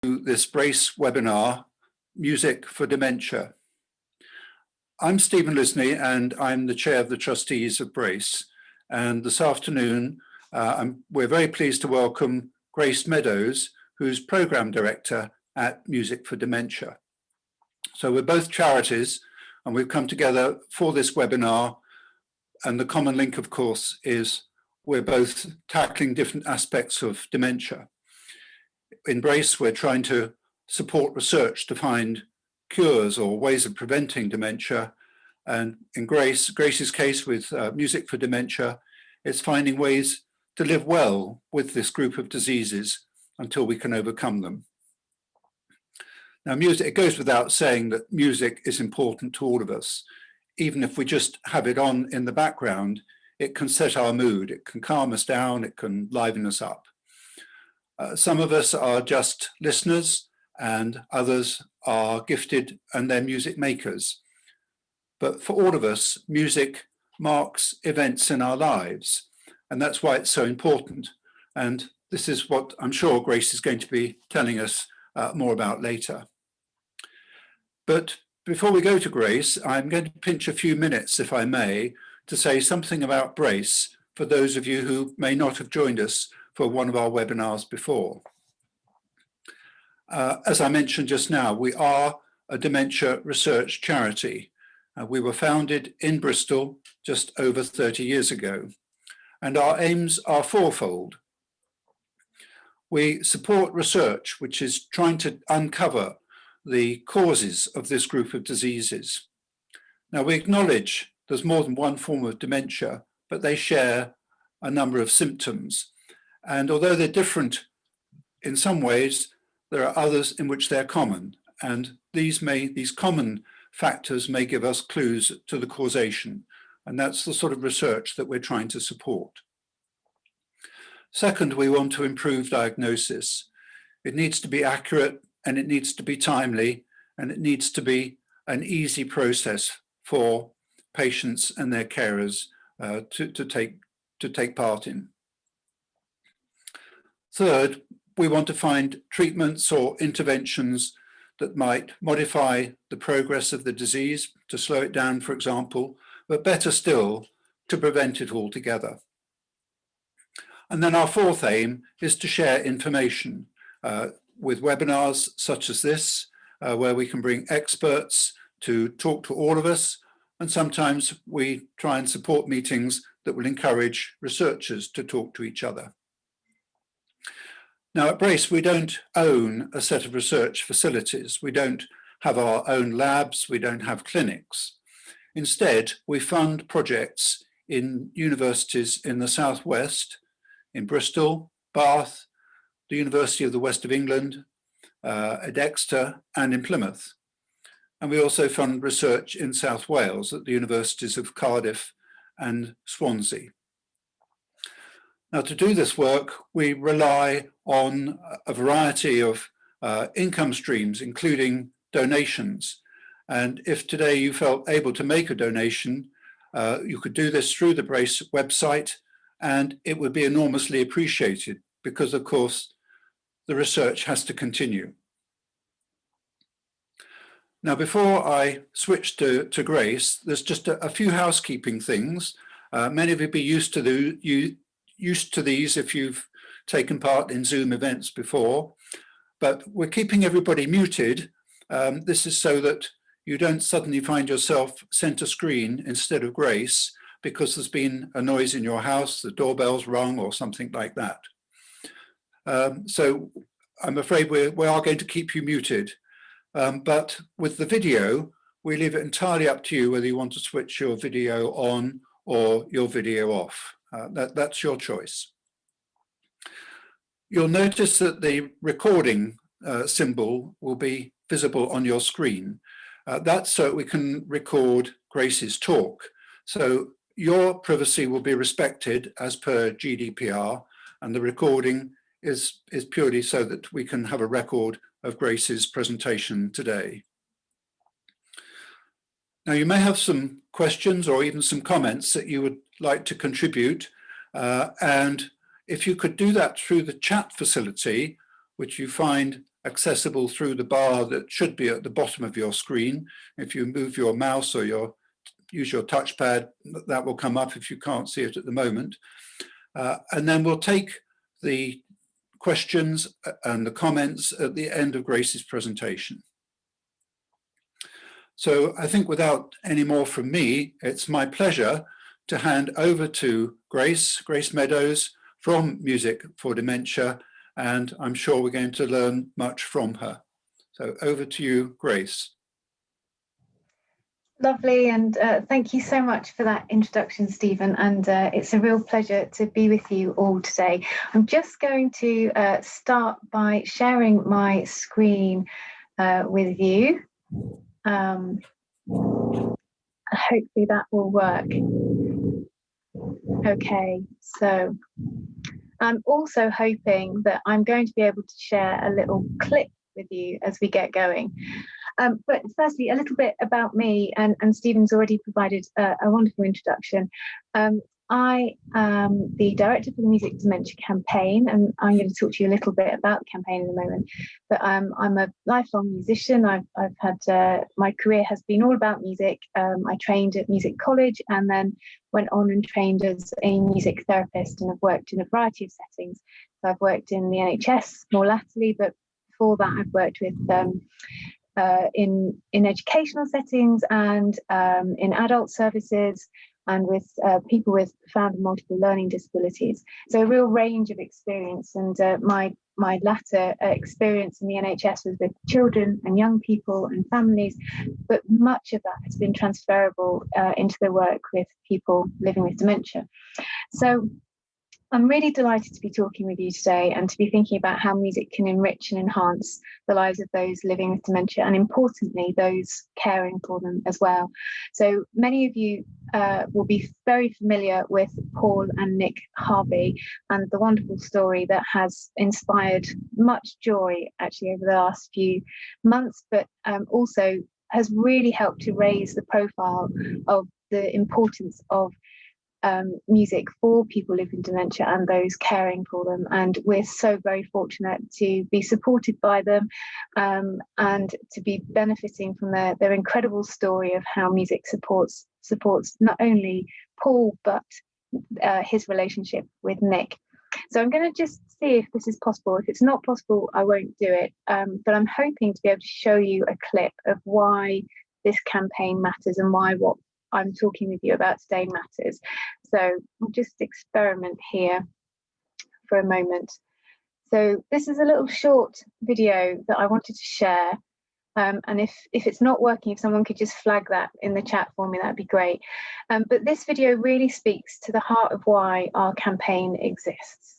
this Brace webinar, Music for Dementia. I'm Stephen Lisney and I'm the chair of the trustees of Brace. And this afternoon, we're very pleased to welcome Grace Meadows, who's program director at Music for Dementia. So we're both charities and we've come together for this webinar. And the common link, of course, is we're both tackling different aspects of dementia. In Brace, we're trying to support research to find cures or ways of preventing dementia. And in Grace's case with Music for Dementia, it's finding ways to live well with this group of diseases until we can overcome them. Now, it goes without saying that music is important to all of us. Even if we just have it on in the background, it can set our mood, it can calm us down, it can liven us up. Some of us are just listeners and others are gifted and they're music makers. But for all of us, music marks events in our lives, and that's why it's so important. And this is what I'm sure Grace is going to be telling us more about later. But before we go to Grace, I'm going to pinch a few minutes, if I may, to say something about Brace for those of you who may not have joined us for one of our webinars before. As I mentioned just now, we are a dementia research charity. We were founded in Bristol just over 30 years ago, and our aims are fourfold. We support research which is trying to uncover the causes of this group of diseases. Now, we acknowledge there's more than one form of dementia, but they share a number of symptoms. And although they're different in some ways, there are others in which they're common. And these common factors may give us clues to the causation. And that's the sort of research that we're trying to support. Second, we want to improve diagnosis. It needs to be accurate and it needs to be timely and it needs to be an easy process for patients and their carers to take part in. Third, we want to find treatments or interventions that might modify the progress of the disease, to slow it down, for example, but better still, to prevent it altogether. And then our fourth aim is to share information with webinars such as this, where we can bring experts to talk to all of us. And sometimes we try and support meetings that will encourage researchers to talk to each other. Now at Brace, we don't own a set of research facilities. We don't have our own labs. We don't have clinics. Instead, we fund projects in universities in the Southwest, in Bristol, Bath, the University of the West of England, at Exeter, and in Plymouth. And we also fund research in South Wales at the universities of Cardiff and Swansea. Now, to do this work, we rely on a variety of income streams, including donations. And if today you felt able to make a donation, you could do this through the Brace website, and it would be enormously appreciated because, of course, the research has to continue. Now, before I switch to Grace, there's just a few housekeeping things. Many of you will be used to these if you've taken part in Zoom events before, but we're keeping everybody muted. This is so that you don't suddenly find yourself sent a screen instead of Grace because there's been a noise in your house, the doorbell's rung or something like that. So I'm afraid we are going to keep you muted. But with the video, we leave it entirely up to you whether you want to switch your video on or your video off. That's your choice. You'll notice that the recording symbol will be visible on your screen. That's so we can record Grace's talk. So your privacy will be respected as per GDPR, and the recording is purely so that we can have a record of Grace's presentation today. Now, you may have some questions or even some comments that you would like to contribute, and if you could do that through the chat facility, which you find accessible through the bar that should be at the bottom of your screen. If you move your mouse or use your touchpad, that will come up if you can't see it at the moment. And then we'll take the questions and the comments at the end of Grace's presentation. So I think without any more from me, it's my pleasure to hand over to Grace Meadows from Music for Dementia, and I'm sure we're going to learn much from her. So over to you, Grace. Lovely, and thank you so much for that introduction, Stephen, and it's a real pleasure to be with you all today. I'm just going to start by sharing my screen with you. Hopefully that will work. Okay, so I'm also hoping that I'm going to be able to share a little clip with you as we get going. But firstly, a little bit about me, and Stephen's already provided a wonderful introduction. I am the director for the Music Dementia campaign, and I'm going to talk to you a little bit about the campaign in a moment. But I'm a lifelong musician. I've had my career has been all about music. I trained at music college and then went on and trained as a music therapist, and I've worked in a variety of settings. So I've worked in the NHS more latterly, but before that I've worked with in educational settings and in adult services, and with people with profound and multiple learning disabilities. So a real range of experience, and my latter experience in the NHS was with children and young people and families, but much of that has been transferable into the work with people living with dementia. So I'm really delighted to be talking with you today and to be thinking about how music can enrich and enhance the lives of those living with dementia, and importantly, those caring for them as well. So many of you will be very familiar with Paul and Nick Harvey and the wonderful story that has inspired much joy actually over the last few months, but also has really helped to raise the profile of the importance of music for people living with dementia and those caring for them. And we're so very fortunate to be supported by them and to be benefiting from their incredible story of how music supports not only Paul but his relationship with Nick. So I'm going to just see if this is possible. If it's not possible, I won't do it, but I'm hoping to be able to show you a clip of why this campaign matters and why what I'm talking with you about today matters. So I'll just experiment here for a moment. So this is a little short video that I wanted to share. And if it's not working, if someone could just flag that in the chat for me, that'd be great. But this video really speaks to the heart of why our campaign exists.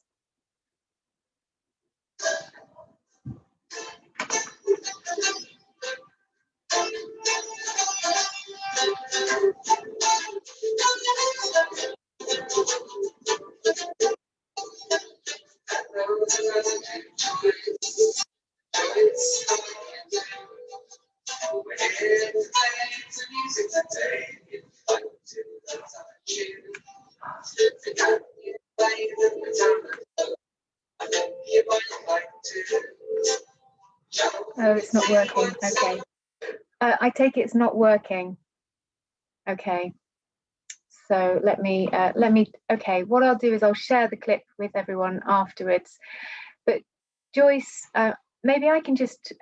Oh, it's not working. Okay. I take it it's not working. Okay. So let me, okay, what I'll do is I'll share the clip with everyone afterwards. But Joyce, maybe I can just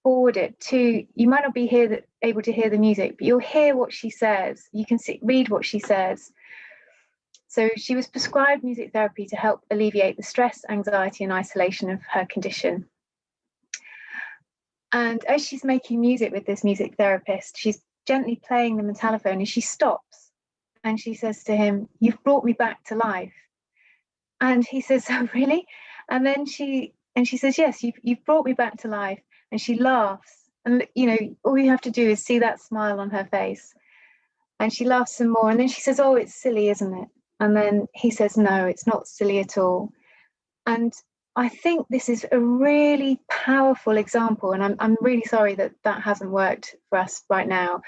forward it to, you might not be able to hear the music, but you'll hear what she says. You can read what she says. So she was prescribed music therapy to help alleviate the stress, anxiety, and isolation of her condition. And as she's making music with this music therapist, she's gently playing the telephone, and she stops and she says to him, "You've brought me back to life." And he says, "Oh, really?" And then she says, "Yes, you've brought me back to life." And she laughs, and you know, all you have to do is see that smile on her face. And she laughs some more, and then she says, "Oh, it's silly, isn't it?" And then he says, "No, it's not silly at all." And I think this is a really powerful example, and I'm really sorry that hasn't worked for us right now,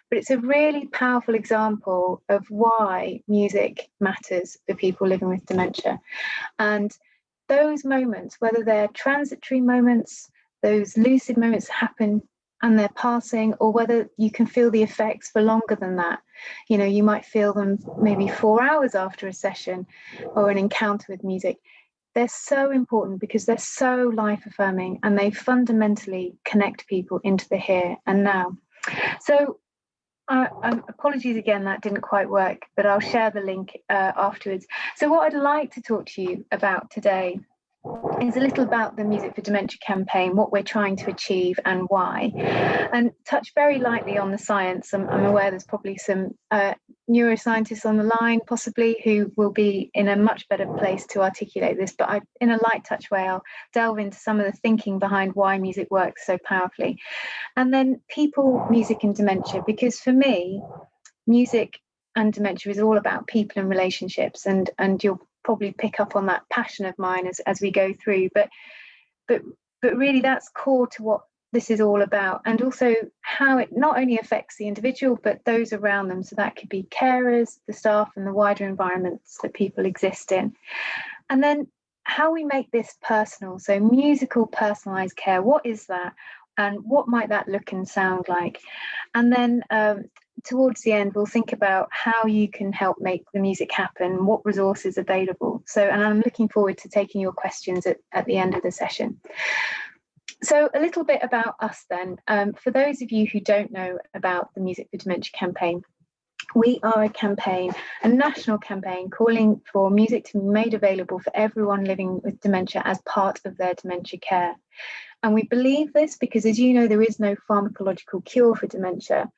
but it's a really powerful example of why music matters for people living with dementia. And those moments, whether they're transitory moments, those lucid moments happen and they're passing, or whether you can feel the effects for longer than that. You know, you might feel them maybe 4 hours after a session or an encounter with music. They're so important because they're so life affirming and they fundamentally connect people into the here and now. So apologies again, that didn't quite work, but I'll share the link afterwards. So what I'd like to talk to you about today is a little about the Music for Dementia campaign, what we're trying to achieve and why, and touch very lightly on the science. I'm aware there's probably some neuroscientists on the line, possibly, who will be in a much better place to articulate this, but in a light touch way, I'll delve into some of the thinking behind why music works so powerfully. And then people, music and dementia, because for me, music and dementia is all about people and relationships, and you'll probably pick up on that passion of mine as we go through, but really that's core to what this is all about, and also how it not only affects the individual but those around them. So that could be carers, the staff, and the wider environments that people exist in. And then how we make this personal, so musical personalised care, what is that, and what might that look and sound like? And then towards the end, we'll think about how you can help make the music happen, what resources are available. So, and I'm looking forward to taking your questions at the end of the session. So a little bit about us then. For those of you who don't know about the Music for Dementia campaign, we are a campaign, a national campaign, calling for music to be made available for everyone living with dementia as part of their dementia care. And we believe this because, as you know, there is no pharmacological cure for dementia.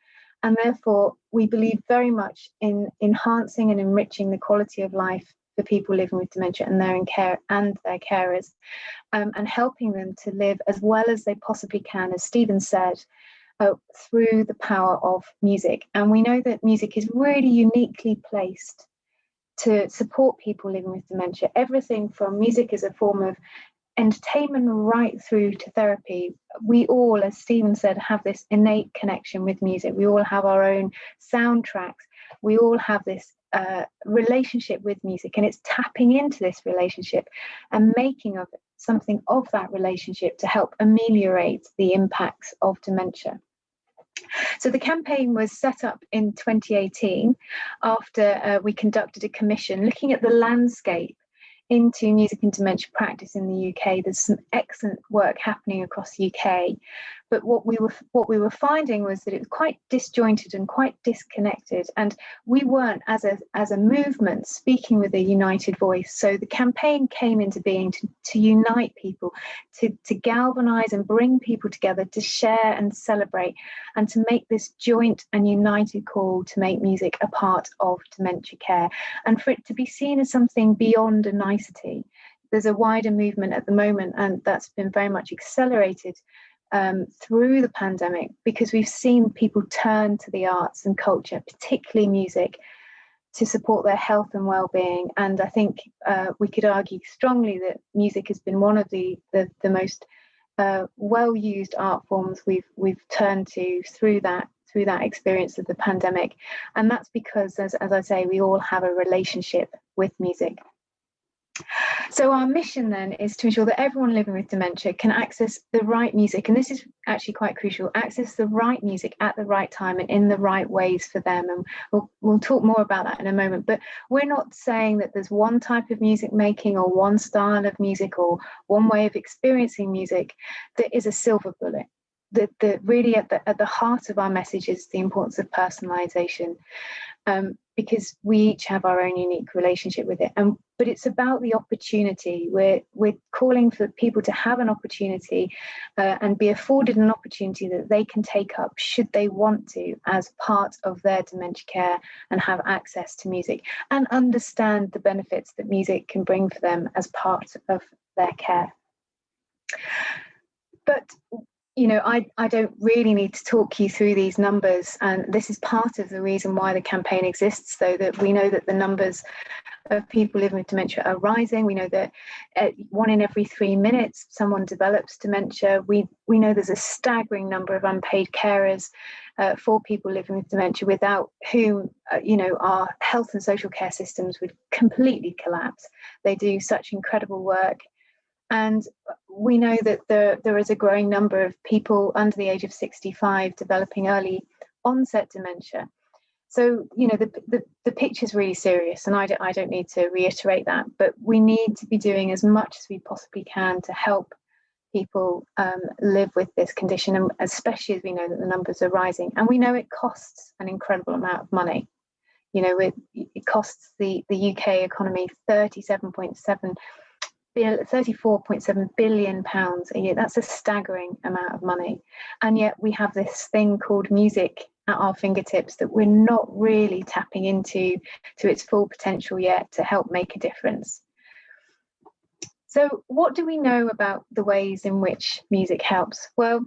And therefore, we believe very much in enhancing and enriching the quality of life for people living with dementia and their carers, and helping them to live as well as they possibly can, as Stephen said, through the power of music. And we know that music is really uniquely placed to support people living with dementia. Everything from music as a form of entertainment right through to therapy. We all, as Stephen said, have this innate connection with music. We all have our own soundtracks. We all have this relationship with music, and it's tapping into this relationship and making of it something of that relationship to help ameliorate the impacts of dementia. So the campaign was set up in 2018 after we conducted a commission looking at the landscape into music and dementia practice in the UK. There's some excellent work happening across the UK, but what we were finding was that it was quite disjointed and quite disconnected, and we weren't, as a movement, speaking with a united voice. So the campaign came into being to unite people, to galvanise and bring people together, to share and celebrate, and to make this joint and united call to make music a part of dementia care, and for it to be seen as something beyond a nicety. There's a wider movement at the moment, and that's been very much accelerated through the pandemic, because we've seen people turn to the arts and culture, particularly music, to support their health and well-being. And I think we could argue strongly that music has been one of the most well-used art forms we've turned to through that experience of the pandemic. And that's because, as I say, we all have a relationship with music. So our mission then is to ensure that everyone living with dementia can access the right music, and this is actually quite crucial, access the right music at the right time and in the right ways for them. And we'll talk more about that in a moment, but we're not saying that there's one type of music making or one style of music or one way of experiencing music that is a silver bullet. The really at the heart of our message is the importance of personalisation, because we each have our own unique relationship with it. But it's about the opportunity. We're calling for people to have an opportunity and be afforded an opportunity that they can take up should they want to, as part of their dementia care, and have access to music and understand the benefits that music can bring for them as part of their care. But I don't really need to talk you through these numbers, and this is part of the reason why the campaign exists, though, that we know that the numbers of people living with dementia are rising. We know that 1 in every 3 minutes someone develops dementia. We know there's a staggering number of unpaid carers for people living with dementia, without whom our health and social care systems would completely collapse. They do such incredible work. And we know that there is a growing number of people under the age of 65 developing early onset dementia. So, you know, the picture's really serious, and I don't need to reiterate that, but we need to be doing as much as we possibly can to help people live with this condition, and especially as we know that the numbers are rising, and we know it costs an incredible amount of money. You know, it costs the UK economy 34.7 billion pounds a year. That's a staggering amount of money, and yet we have this thing called music at our fingertips that we're not really tapping into to its full potential yet to help make a difference. So what do we know about the ways in which music helps? Well,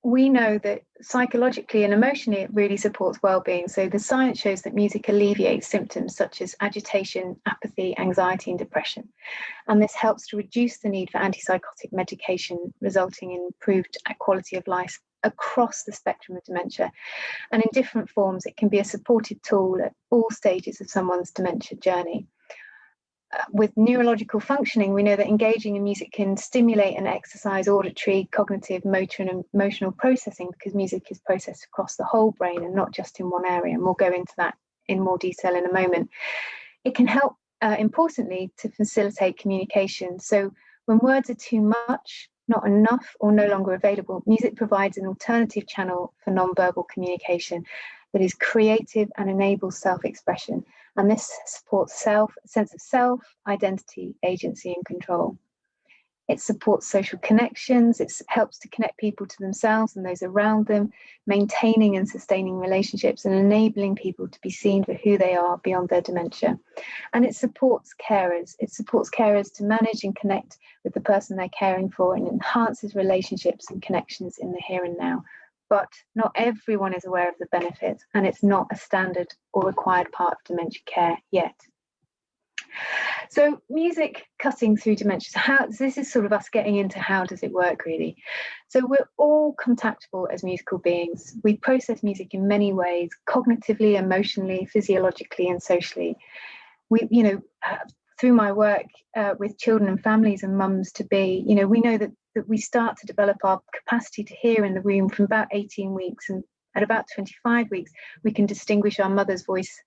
we know that psychologically and emotionally it really supports well-being. So the science shows that music alleviates symptoms such as agitation, apathy, anxiety, and depression. And this helps to reduce the need for antipsychotic medication, resulting in improved quality of life across the spectrum of dementia. And in different forms, it can be a supportive tool at all stages of someone's dementia journey. With neurological functioning, we know that engaging in music can stimulate and exercise auditory, cognitive, motor, and emotional processing, because music is processed across the whole brain and not just in one area. And we'll go into that in more detail in a moment. It can help, importantly, to facilitate communication. So when words are too much, not enough, or no longer available, music provides an alternative channel for non-verbal communication that is creative and enables self-expression. And this supports sense of self, identity, agency, and control. It supports social connections. It helps to connect people to themselves and those around them, maintaining and sustaining relationships and enabling people to be seen for who they are beyond their dementia. And it supports carers. It supports carers to manage and connect with the person they're caring for, and enhances relationships and connections in the here and now. But not everyone is aware of the benefits, and it's not a standard or required part of dementia care yet. So music cutting through dementia. This is sort of us getting into how does it work really. So we're all contactable as musical beings. We process music in many ways, cognitively, emotionally, physiologically, and socially. Through my work with children and families and mums to be, we know that we start to develop our capacity to hear in the room from about 18 weeks, and at about 25 weeks we can distinguish our mother's voice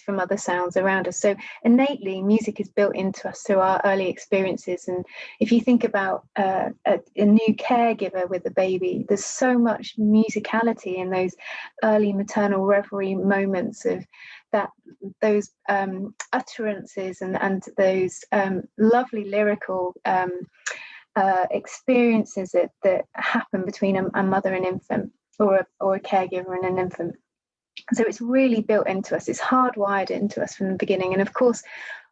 from other sounds around us. So innately music is built into us through our early experiences. And if you think about a new caregiver with a baby, there's so much musicality in those early maternal reverie moments of those utterances and those lovely lyrical experiences that happen between a mother and infant, or a caregiver and an infant. So it's really built into us. It's hardwired into us from the beginning. And of course,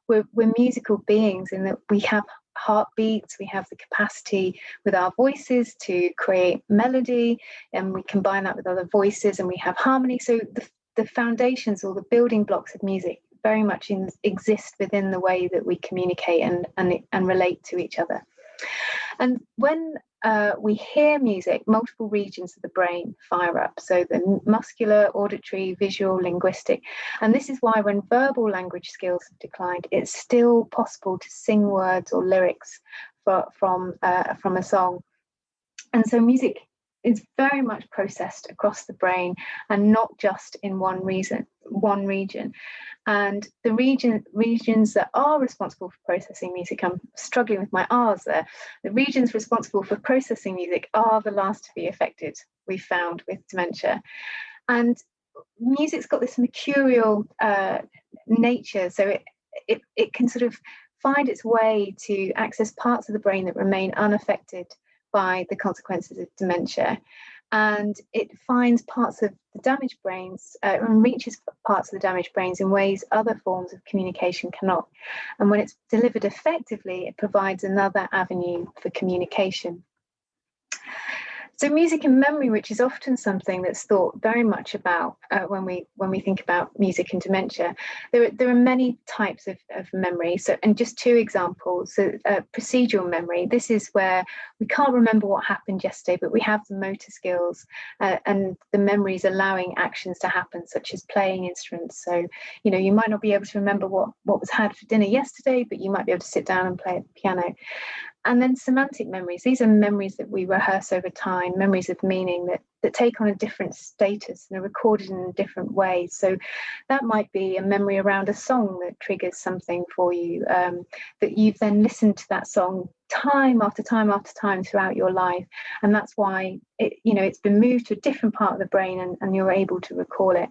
we're musical beings in that we have heartbeats, we have the capacity with our voices to create melody, and we combine that with other voices, and we have harmony. So the foundations, or the building blocks of music, very much exist within the way that we communicate and relate to each other. And when we hear music, multiple regions of the brain fire up. So the muscular, auditory, visual, linguistic. And this is why when verbal language skills have declined, it's still possible to sing words or lyrics from a song. And so music is very much processed across the brain, and not just in one region. And the regions that are responsible for processing music, I'm struggling with my R's there, the regions responsible for processing music are the last to be affected, we found, with dementia. And music's got this mercurial nature, so it can sort of find its way to access parts of the brain that remain unaffected by the consequences of dementia. And it finds parts of the damaged brains and reaches parts of the damaged brains in ways other forms of communication cannot. And when it's delivered effectively, it provides another avenue for communication. So music and memory, which is often something that's thought very much about when we think about music and dementia, there are many types of memory. So, and just two examples. So, procedural memory. This is where we can't remember what happened yesterday, but we have the motor skills and the memories allowing actions to happen, such as playing instruments. So, you know, you might not be able to remember what was had for dinner yesterday, but you might be able to sit down and play the piano. And then semantic memories. These are memories that we rehearse over time, memories of meaning that take on a different status and are recorded in different ways. So that might be a memory around a song that triggers something for you, that you've then listened to that song time after time after time throughout your life. And that's why it's been moved to a different part of the brain and you're able to recall it.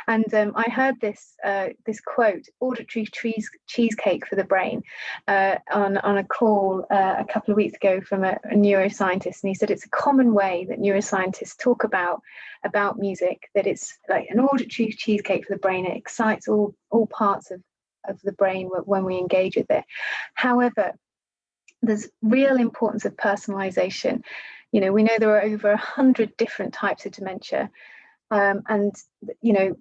And I heard this quote, auditory cheesecake for the brain, on a call a couple of weeks ago from a neuroscientist. And he said it's a common way that neuroscientists talk about music, that it's like an auditory cheesecake for the brain. It excites all parts of the brain when we engage with it. However, there's real importance of personalisation. You know, we know there are over 100 different types of dementia, and you know,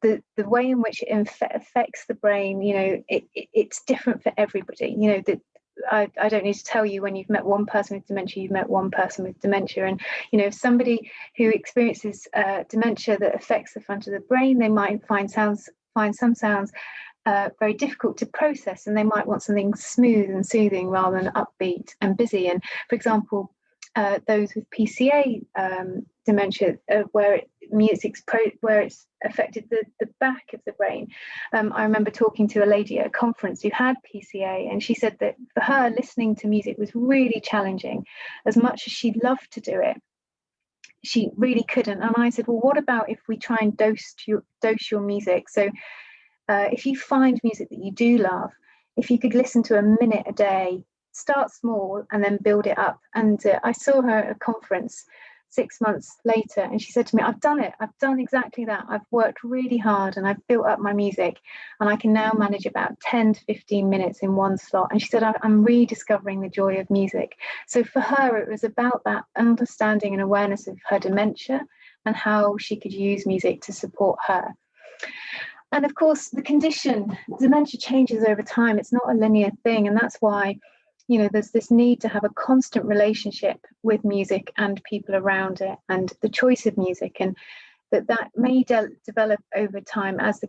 the way in which it affects the brain, you know, it's different for everybody. You know, that I don't need to tell you, when you've met one person with dementia, you've met one person with dementia. And, you know, if somebody who experiences dementia that affects the front of the brain, they might find some sounds very difficult to process, and they might want something smooth and soothing rather than upbeat and busy. And for example, those with PCA dementia, where it's affected the back of the brain. I remember talking to a lady at a conference who had PCA, and she said that for her, listening to music was really challenging. As much as she'd love to do it, she really couldn't. And I said, well, what about if we try and dose your music? So if you find music that you do love, if you could listen to a minute a day, start small and then build it up. And I saw her at a conference 6 months later, and she said to me, I've done it. I've done exactly that. I've worked really hard and I've built up my music, and I can now manage about 10 to 15 minutes in one slot. And she said, I'm rediscovering the joy of music. So for her, it was about that understanding and awareness of her dementia and how she could use music to support her. And of course, the condition, dementia changes over time. It's not a linear thing. And that's why, you know, there's this need to have a constant relationship with music and people around it, and the choice of music, and that may develop over time as the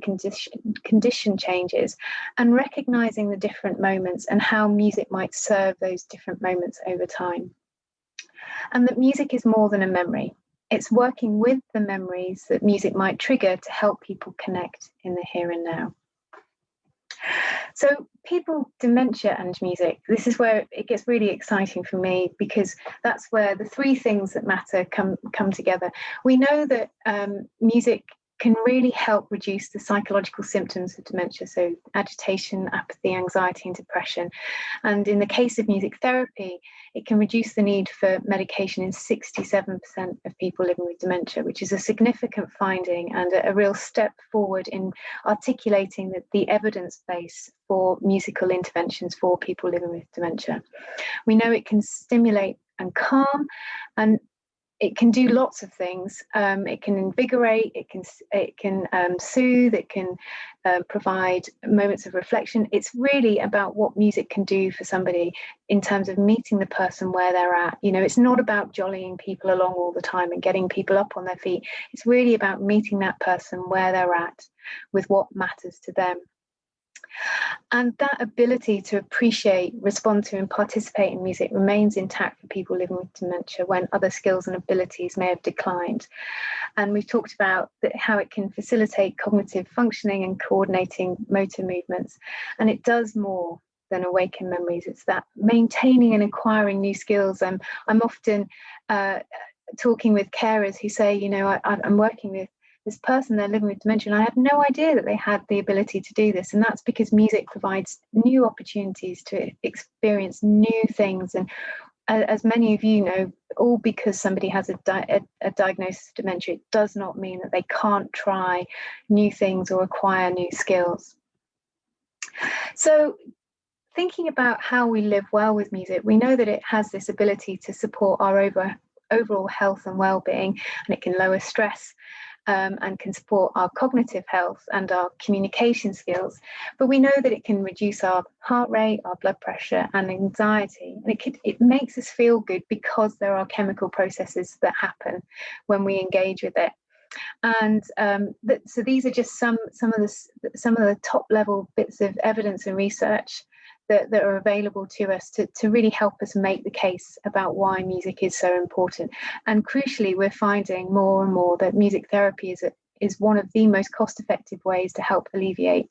condition changes, and recognizing the different moments and how music might serve those different moments over time. And that music is more than a memory. It's working with the memories that music might trigger to help people connect in the here and now. So people, dementia and music, this is where it gets really exciting for me, because that's where the three things that matter come together. We know that music can really help reduce the psychological symptoms of dementia, so agitation, apathy, anxiety, and depression. And in the case of music therapy, it can reduce the need for medication in 67% of people living with dementia, which is a significant finding and a real step forward in articulating the evidence base for musical interventions for people living with dementia. We know it can stimulate and calm, and it can do lots of things. It can invigorate, it can soothe, it can provide moments of reflection. It's really about what music can do for somebody in terms of meeting the person where they're at. You know, it's not about jollying people along all the time and getting people up on their feet. It's really about meeting that person where they're at with what matters to them. And that ability to appreciate, respond to, and participate in music remains intact for people living with dementia when other skills and abilities may have declined. And we've talked about how it can facilitate cognitive functioning and coordinating motor movements. And it does more than awaken memories. It's that maintaining and acquiring new skills. I'm often talking with carers who say, you know, I'm working with this person, they're living with dementia, and I had no idea that they had the ability to do this. And that's because music provides new opportunities to experience new things. And as many of you know, all because somebody has a diagnosis of dementia, it does not mean that they can't try new things or acquire new skills. So thinking about how we live well with music, we know that it has this ability to support our overall health and well-being, and it can lower stress, and can support our cognitive health and our communication skills. But we know that it can reduce our heart rate, our blood pressure, and anxiety. And it makes us feel good because there are chemical processes that happen when we engage with it. And so these are just some of the top level bits of evidence and research that are available to us to really help us make the case about why music is so important. And crucially, we're finding more and more that music therapy is one of the most cost-effective ways to help alleviate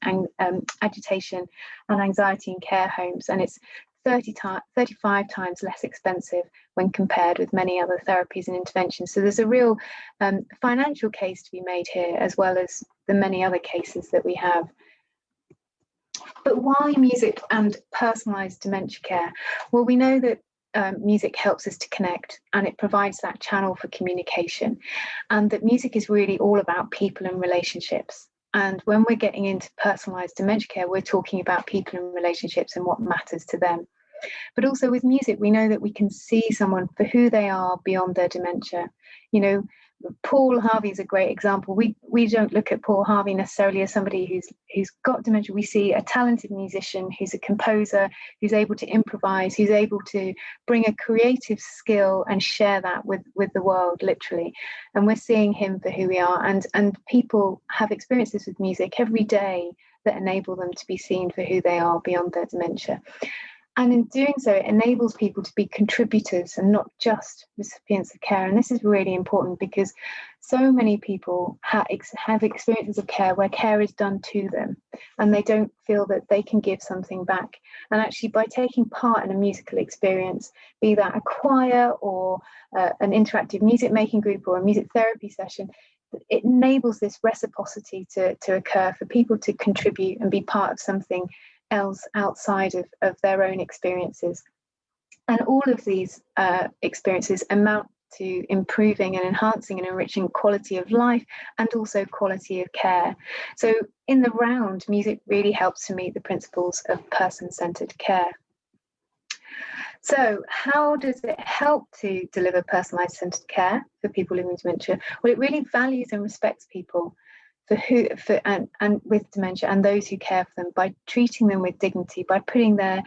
agitation and anxiety in care homes. And it's 35 times less expensive when compared with many other therapies and interventions. So there's a real financial case to be made here, as well as the many other cases that we have. But why music and personalised dementia care? Well, we know that music helps us to connect, and it provides that channel for communication, and that music is really all about people and relationships. And when we're getting into personalised dementia care, we're talking about people and relationships and what matters to them. But also with music, we know that we can see someone for who they are beyond their dementia. You know, Paul Harvey is a great example. We don't look at Paul Harvey necessarily as somebody who's got dementia. We see a talented musician who's a composer, who's able to improvise, who's able to bring a creative skill and share that with the world, literally. And we're seeing him for who we are. And people have experiences with music every day that enable them to be seen for who they are beyond their dementia. And in doing so, it enables people to be contributors and not just recipients of care. And this is really important because so many people have experiences of care where care is done to them and they don't feel that they can give something back. And actually, by taking part in a musical experience, be that a choir or an interactive music making group or a music therapy session, it enables this reciprocity to occur for people to contribute and be part of something else outside of their own experiences. And all of these experiences amount to improving and enhancing and enriching quality of life and also quality of care. So in the round, music really helps to meet the principles of person-centered care. So how does it help to deliver personalised centered care for people living with dementia? Well, it really values and respects people and with dementia and those who care for them by treating them with dignity, by putting their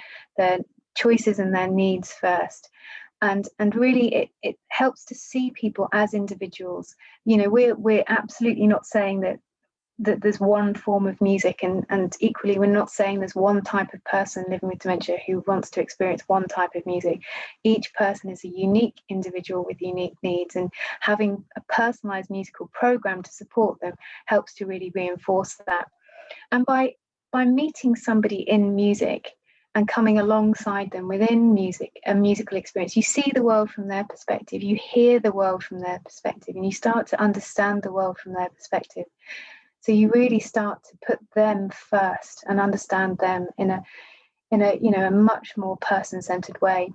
choices and their needs first. And really it helps to see people as individuals. You know, we're absolutely not saying that there's one form of music, and equally we're not saying there's one type of person living with dementia who wants to experience one type of music. Each person is a unique individual with unique needs, and having a personalized musical program to support them helps to really reinforce that. And by meeting somebody in music and coming alongside them within music, a musical experience, you see the world from their perspective, you hear the world from their perspective, and you start to understand the world from their perspective. So you really start to put them first and understand them in a much more person-centered way.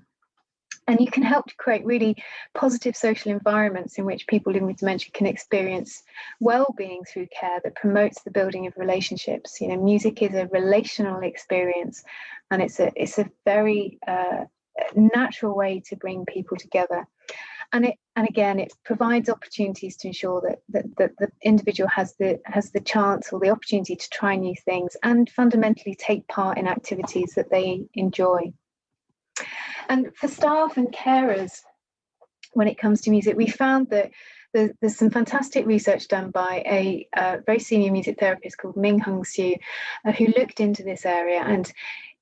And you can help to create really positive social environments in which people living with dementia can experience well-being through care that promotes the building of relationships. You know, music is a relational experience, and it's a very natural way to bring people together. And again, it provides opportunities to ensure that the individual has the chance or the opportunity to try new things and fundamentally take part in activities that they enjoy. And for staff and carers, when it comes to music, we found that there's some fantastic research done by a very senior music therapist called Ming-Hung Hsu, who looked into this area. And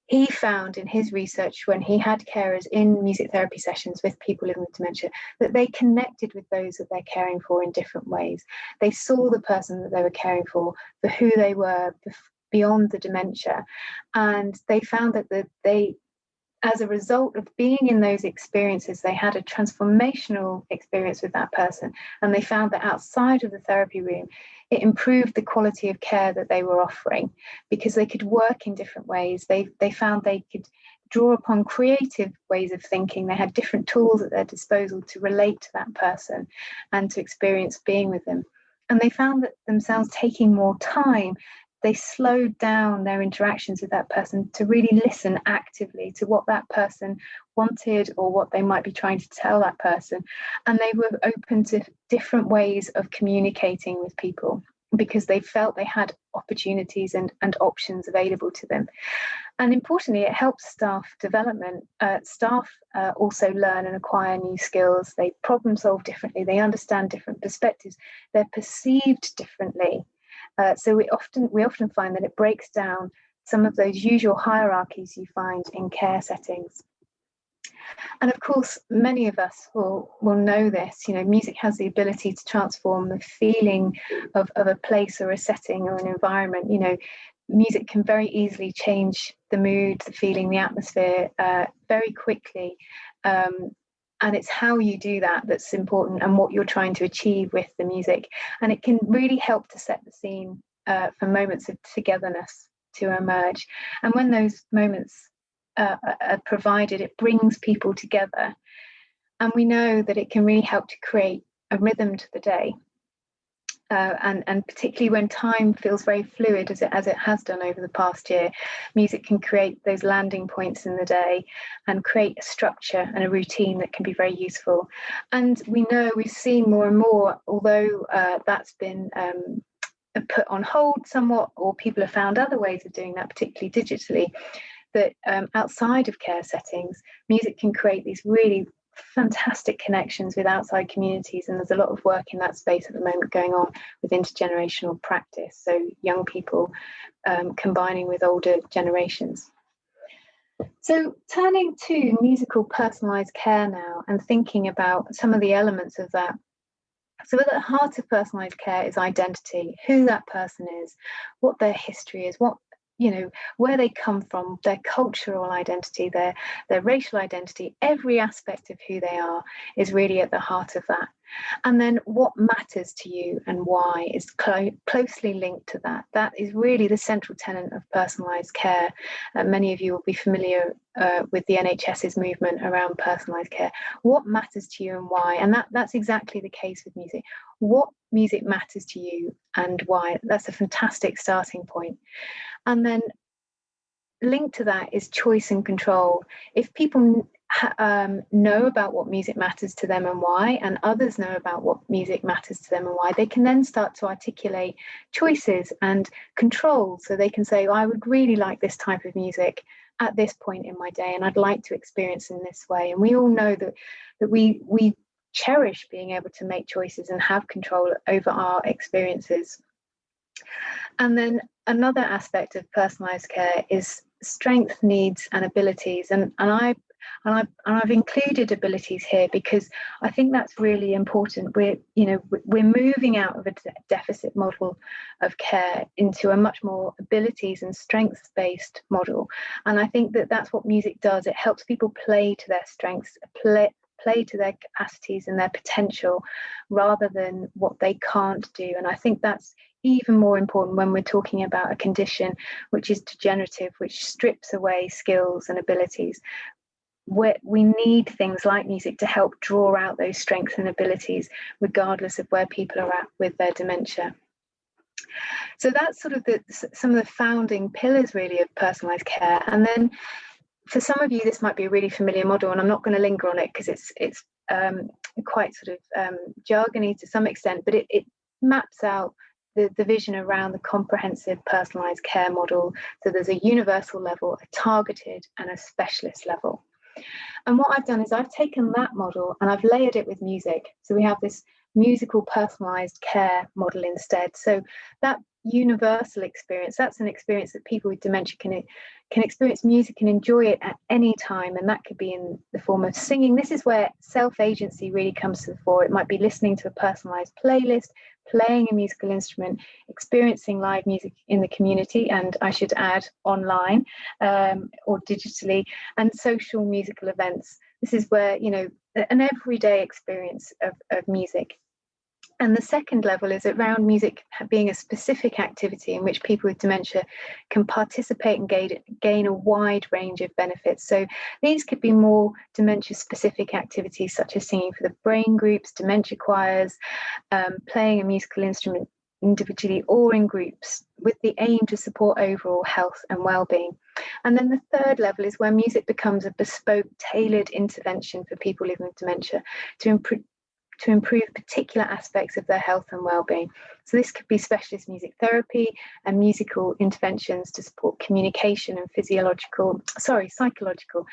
he found in his research, when he had carers in music therapy sessions with people living with dementia, that they connected with those that they're caring for in different ways. They saw the person that they were caring for who they were beyond the dementia. And they found that as a result of being in those experiences, they had a transformational experience with that person. And they found that outside of the therapy room, it improved the quality of care that they were offering because they could work in different ways. They found they could draw upon creative ways of thinking. They had different tools at their disposal to relate to that person and to experience being with them. And they found that themselves taking more time. They slowed down their interactions with that person to really listen actively to what that person wanted or what they might be trying to tell that person. And they were open to different ways of communicating with people because they felt they had opportunities and options available to them. And importantly, it helps staff development. Staff also learn and acquire new skills. They problem solve differently. They understand different perspectives. They're perceived differently. So we often find that it breaks down some of those usual hierarchies you find in care settings. And of course, many of us will know this. You know, music has the ability to transform the feeling of a place or a setting or an environment. You know, music can very easily change the mood, the feeling, the atmosphere very quickly. And it's how you do that that's important, and what you're trying to achieve with the music. And it can really help to set the scene for moments of togetherness to emerge. And when those moments are provided, it brings people together. And we know that it can really help to create a rhythm to the day. And particularly when time feels very fluid, as it has done over the past year, music can create those landing points in the day and create a structure and a routine that can be very useful. And we know, we've seen more and more, although that's been put on hold somewhat, or people have found other ways of doing that, particularly digitally, that outside of care settings, music can create these really fantastic connections with outside communities, and there's a lot of work in that space at the moment going on with intergenerational practice, so young people combining with older generations. So turning to musical personalised care now, and thinking about some of the elements of that. So at the heart of personalised care is identity, who that person is, what their history is, what, you know, where they come from, their cultural identity, their racial identity. Every aspect of who they are is really at the heart of that. And then what matters to you and why is closely linked to that. That is really the central tenet of personalised care. Many of you will be familiar with the NHS's movement around personalised care. What matters to you and why? And that's exactly the case with music. What music matters to you and why? That's a fantastic starting point. And then linked to that is choice and control. If people know about what music matters to them and why, and others know about what music matters to them and why, they can then start to articulate choices and control. So they can say, I would really like this type of music at this point in my day, and I'd like to experience in this way. And we all know that we cherish being able to make choices and have control over our experiences. And then another aspect of personalised care is strength, needs, and abilities. And I've included abilities here because I think that's really important. We're moving out of a deficit model of care into a much more abilities and strengths-based model. And I think that that's what music does. It helps people play to their strengths, play to their capacities and their potential, rather than what they can't do. And I think that's even more important when we're talking about a condition which is degenerative, which strips away skills and abilities. We need things like music to help draw out those strengths and abilities, regardless of where people are at with their dementia. So that's sort of some of the founding pillars really of personalised care. And then for some of you, this might be a really familiar model, and I'm not going to linger on it because it's quite sort of jargony to some extent, but it maps out the vision around the comprehensive personalised care model. So there's a universal level, a targeted, and a specialist level. And what I've done is I've taken that model and I've layered it with music. So we have this musical personalised care model instead. So that universal experience, that's an experience that people with dementia can experience music and enjoy it at any time, and that could be in the form of singing. This is where self-agency really comes to the fore. It might be listening to a personalised playlist, playing a musical instrument, experiencing live music in the community, and I should add online or digitally, and social musical events. This is where, an everyday experience of music. And the second level is around music being a specific activity in which people with dementia can participate and gain a wide range of benefits. So these could be more dementia-specific activities, such as singing for the brain groups, dementia choirs, playing a musical instrument individually or in groups, with the aim to support overall health and well-being. And then the third level is where music becomes a bespoke, tailored intervention for people living with dementia to improve particular aspects of their health and well-being. So this could be specialist music therapy and musical interventions to support communication and psychological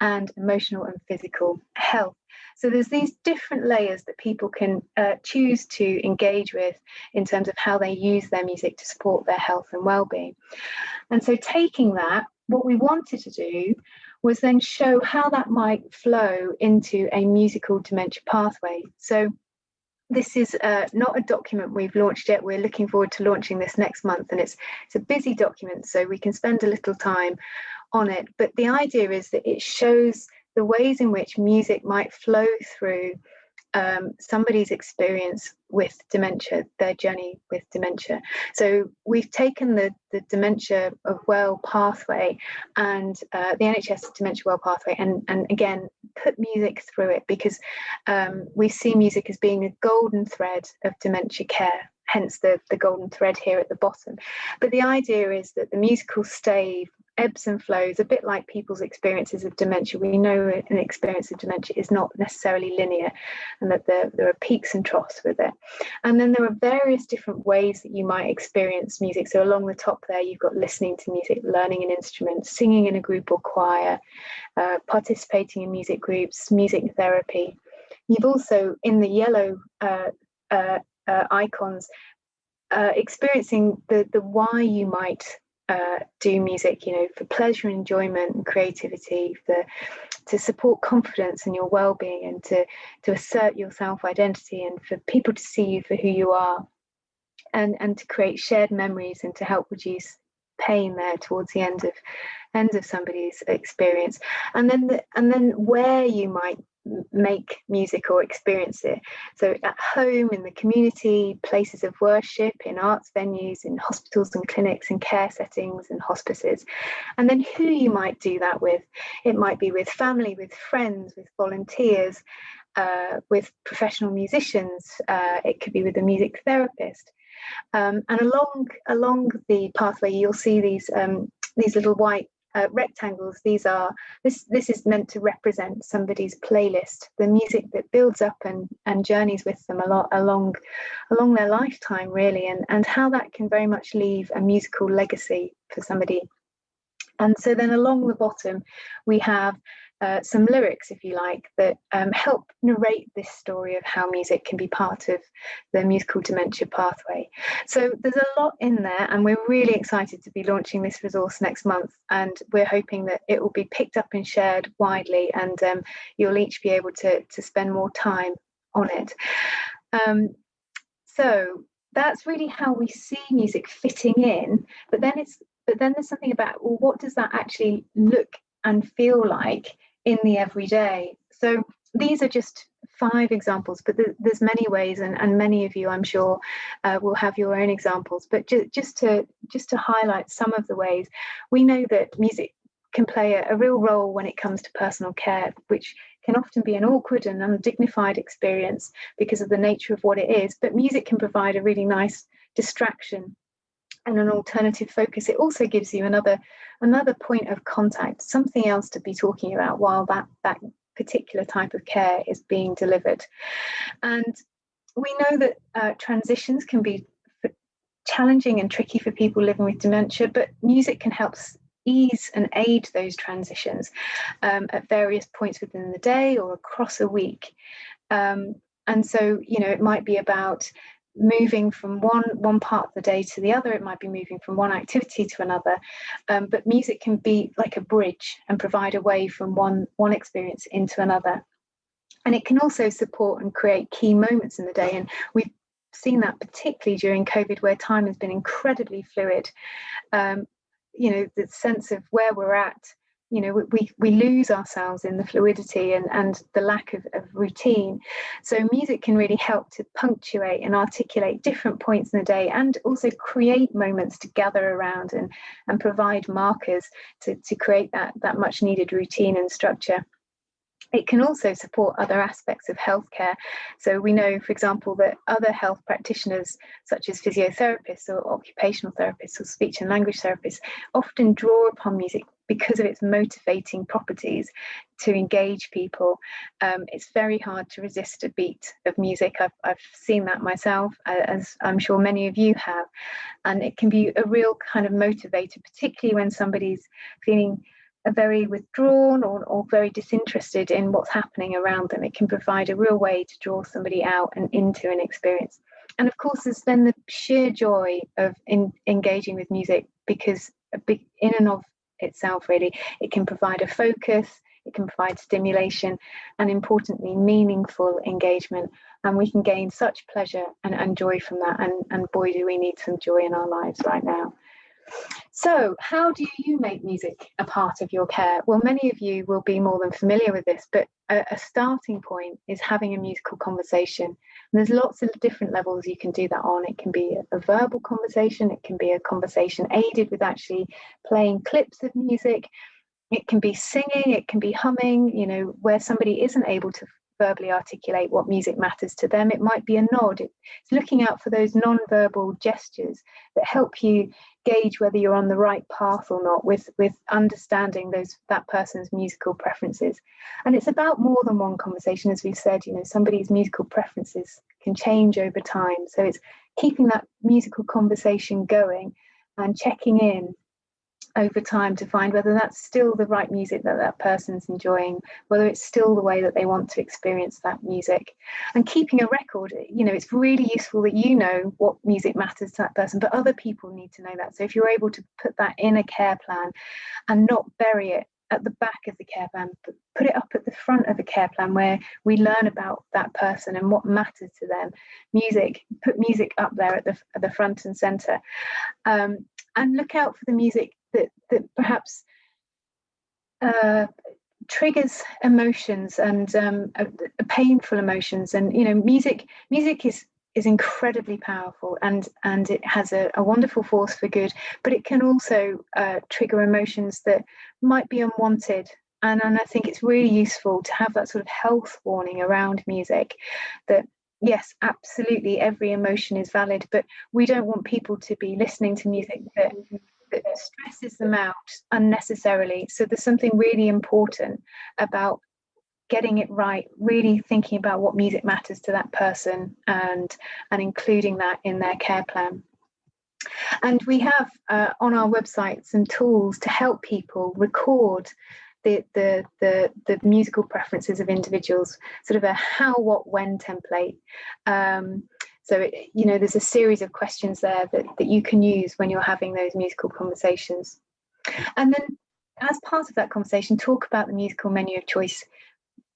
and emotional and physical health. So there's these different layers that people can choose to engage with in terms of how they use their music to support their health and well-being. And so taking that, what we wanted to do was then show how that might flow into a musical dementia pathway. So this is not a document we've launched yet. We're looking forward to launching this next month, and it's a busy document, so we can spend a little time on it. But the idea is that it shows the ways in which music might flow through somebody's experience with dementia, their journey with dementia. So we've taken the Dementia of Well pathway and the NHS Dementia Well pathway and again put music through it, because we see music as being a golden thread of dementia care, hence the golden thread here at the bottom. But the idea is that the musical stave ebbs and flows, a bit like people's experiences of dementia. We know an experience of dementia is not necessarily linear, and that there are peaks and troughs with it. And then there are various different ways that you might experience music. So along the top there, you've got listening to music, learning an instrument, singing in a group or choir, participating in music groups, music therapy. You've also, in the yellow icons, experiencing the why you might do music, for pleasure, enjoyment, and creativity, to support confidence and your well-being, and to assert your self-identity, and for people to see you for who you are, and to create shared memories, and to help reduce pain there towards the end of somebody's experience. And then where you might make music or experience it. So at home, in the community, places of worship, in arts venues, in hospitals and clinics, in care settings and hospices. And then who you might do that with. It might be with family, with friends, with volunteers, with professional musicians. It could be with a music therapist. And along the pathway, you'll see these little white rectangles. This is meant to represent somebody's playlist, the music that builds up and journeys with them a lot along their lifetime, really, and how that can very much leave a musical legacy for somebody. And so then along the bottom, we have some lyrics, if you like, that help narrate this story of how music can be part of the musical dementia pathway. So there's a lot in there, and we're really excited to be launching this resource next month, and we're hoping that it will be picked up and shared widely, and you'll each be able to spend more time on it. So that's really how we see music fitting in, but then there's something about, well, what does that actually look and feel like in the everyday? So these are just 5 examples, but there's many ways, and many of you, I'm sure, will have your own examples. But just to highlight some of the ways, we know that music can play a real role when it comes to personal care, which can often be an awkward and undignified experience because of the nature of what it is. But music can provide a really nice distraction and an alternative focus. It also gives you another point of contact, something else to be talking about while that particular type of care is being delivered. And we know that transitions can be challenging and tricky for people living with dementia, but music can help ease and aid those transitions at various points within the day or across a week. And so, it might be about moving from one part of the day to the other. It might be moving from one activity to another, but music can be like a bridge and provide a way from one experience into another. And it can also support and create key moments in the day, and we've seen that particularly during COVID, where time has been incredibly fluid. The sense of where we're at, we lose ourselves in the fluidity and the lack of routine. So music can really help to punctuate and articulate different points in the day, and also create moments to gather around and provide markers to create that much needed routine and structure. It can also support other aspects of healthcare. So we know, for example, that other health practitioners, such as physiotherapists or occupational therapists or speech and language therapists, often draw upon music because of its motivating properties to engage people. It's very hard to resist a beat of music. I've seen that myself, as I'm sure many of you have. And it can be a real kind of motivator, particularly when somebody's feeling very withdrawn or very disinterested in what's happening around them. It can provide a real way to draw somebody out and into an experience. And of course, there's then the sheer joy of engaging with music, because in and of itself, really, it can provide a focus, it can provide stimulation, and importantly, meaningful engagement. And we can gain such pleasure and joy from that. And boy, do we need some joy in our lives right now. So how do you make music a part of your care? Well, many of you will be more than familiar with this, but a starting point is having a musical conversation. And there's lots of different levels you can do that on. It can be a verbal conversation, it can be a conversation aided with actually playing clips of music, it can be singing, it can be humming, you know, where somebody isn't able to verbally articulate what music matters to them. It might be a nod. It's looking out for those non-verbal gestures that help you gauge whether you're on the right path or not, with understanding that person's musical preferences. And it's about more than one conversation. As we've said, you know, somebody's musical preferences can change over time. So it's keeping that musical conversation going and checking in over time to find whether that's still the right music that person's enjoying, whether it's still the way that they want to experience that music. And keeping a record, you know, it's really useful that you know what music matters to that person, but other people need to know that. So if you're able to put that in a care plan and not bury it at the back of the care plan, but put it up at the front of the care plan where we learn about that person and what matters to them. Put music up there at the front and center, and look out for the music that perhaps triggers emotions and painful emotions. And you know, music is incredibly powerful, and it has a wonderful force for good, but it can also trigger emotions that might be unwanted. And I think it's really useful to have that sort of health warning around music, that yes, absolutely every emotion is valid, but we don't want people to be listening to music that stresses them out unnecessarily. So there's something really important about getting it right, really thinking about what music matters to that person, and including that in their care plan. And we have on our website some tools to help people record the musical preferences of individuals, sort of a how, what, when template. So, you know, there's a series of questions there that you can use when you're having those musical conversations. And then as part of that conversation, talk about the musical menu of choice.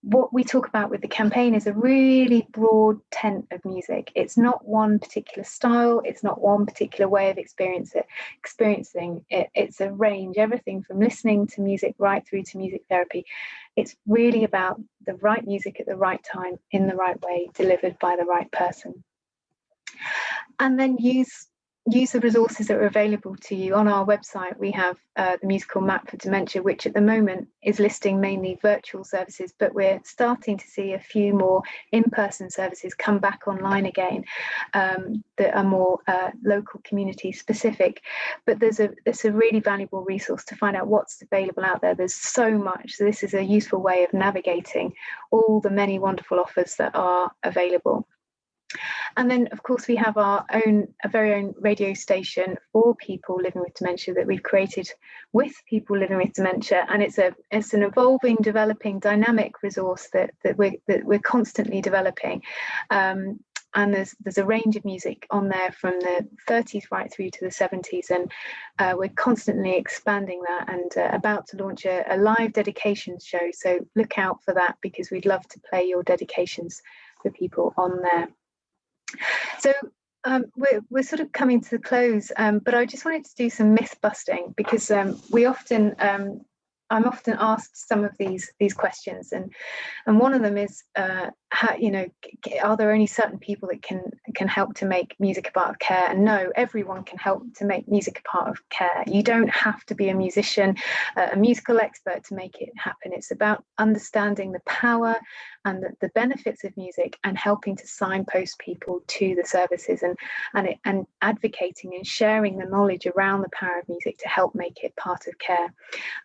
What we talk about with the campaign is a really broad tent of music. It's not one particular style. It's not one particular way of experiencing it. It's a range, everything from listening to music right through to music therapy. It's really about the right music at the right time, in the right way, delivered by the right person. And then use the resources that are available to you. On our website, we have the musical map for dementia, which at the moment is listing mainly virtual services, but we're starting to see a few more in-person services come back online again, that are more local community specific. But it's a really valuable resource to find out what's available out there. There's so much. So this is a useful way of navigating all the many wonderful offers that are available. And then, of course, we have our very own radio station for people living with dementia that we've created with people living with dementia, and it's an evolving, developing, dynamic resource that we're constantly developing. And there's a range of music on there from the 30s right through to the 70s, and we're constantly expanding that, and about to launch a live dedications show. So look out for that, because we'd love to play your dedications for people on there. So we're sort of coming to the close, but I just wanted to do some myth busting, because I'm often asked some of these questions, and one of them is are there only certain people that can help to make music a part of care? And no, everyone can help to make music a part of care. You don't have to be a musician, a musical expert to make it happen. It's about understanding the power and the benefits of music and helping to signpost people to the services and advocating and sharing the knowledge around the power of music to help make it part of care.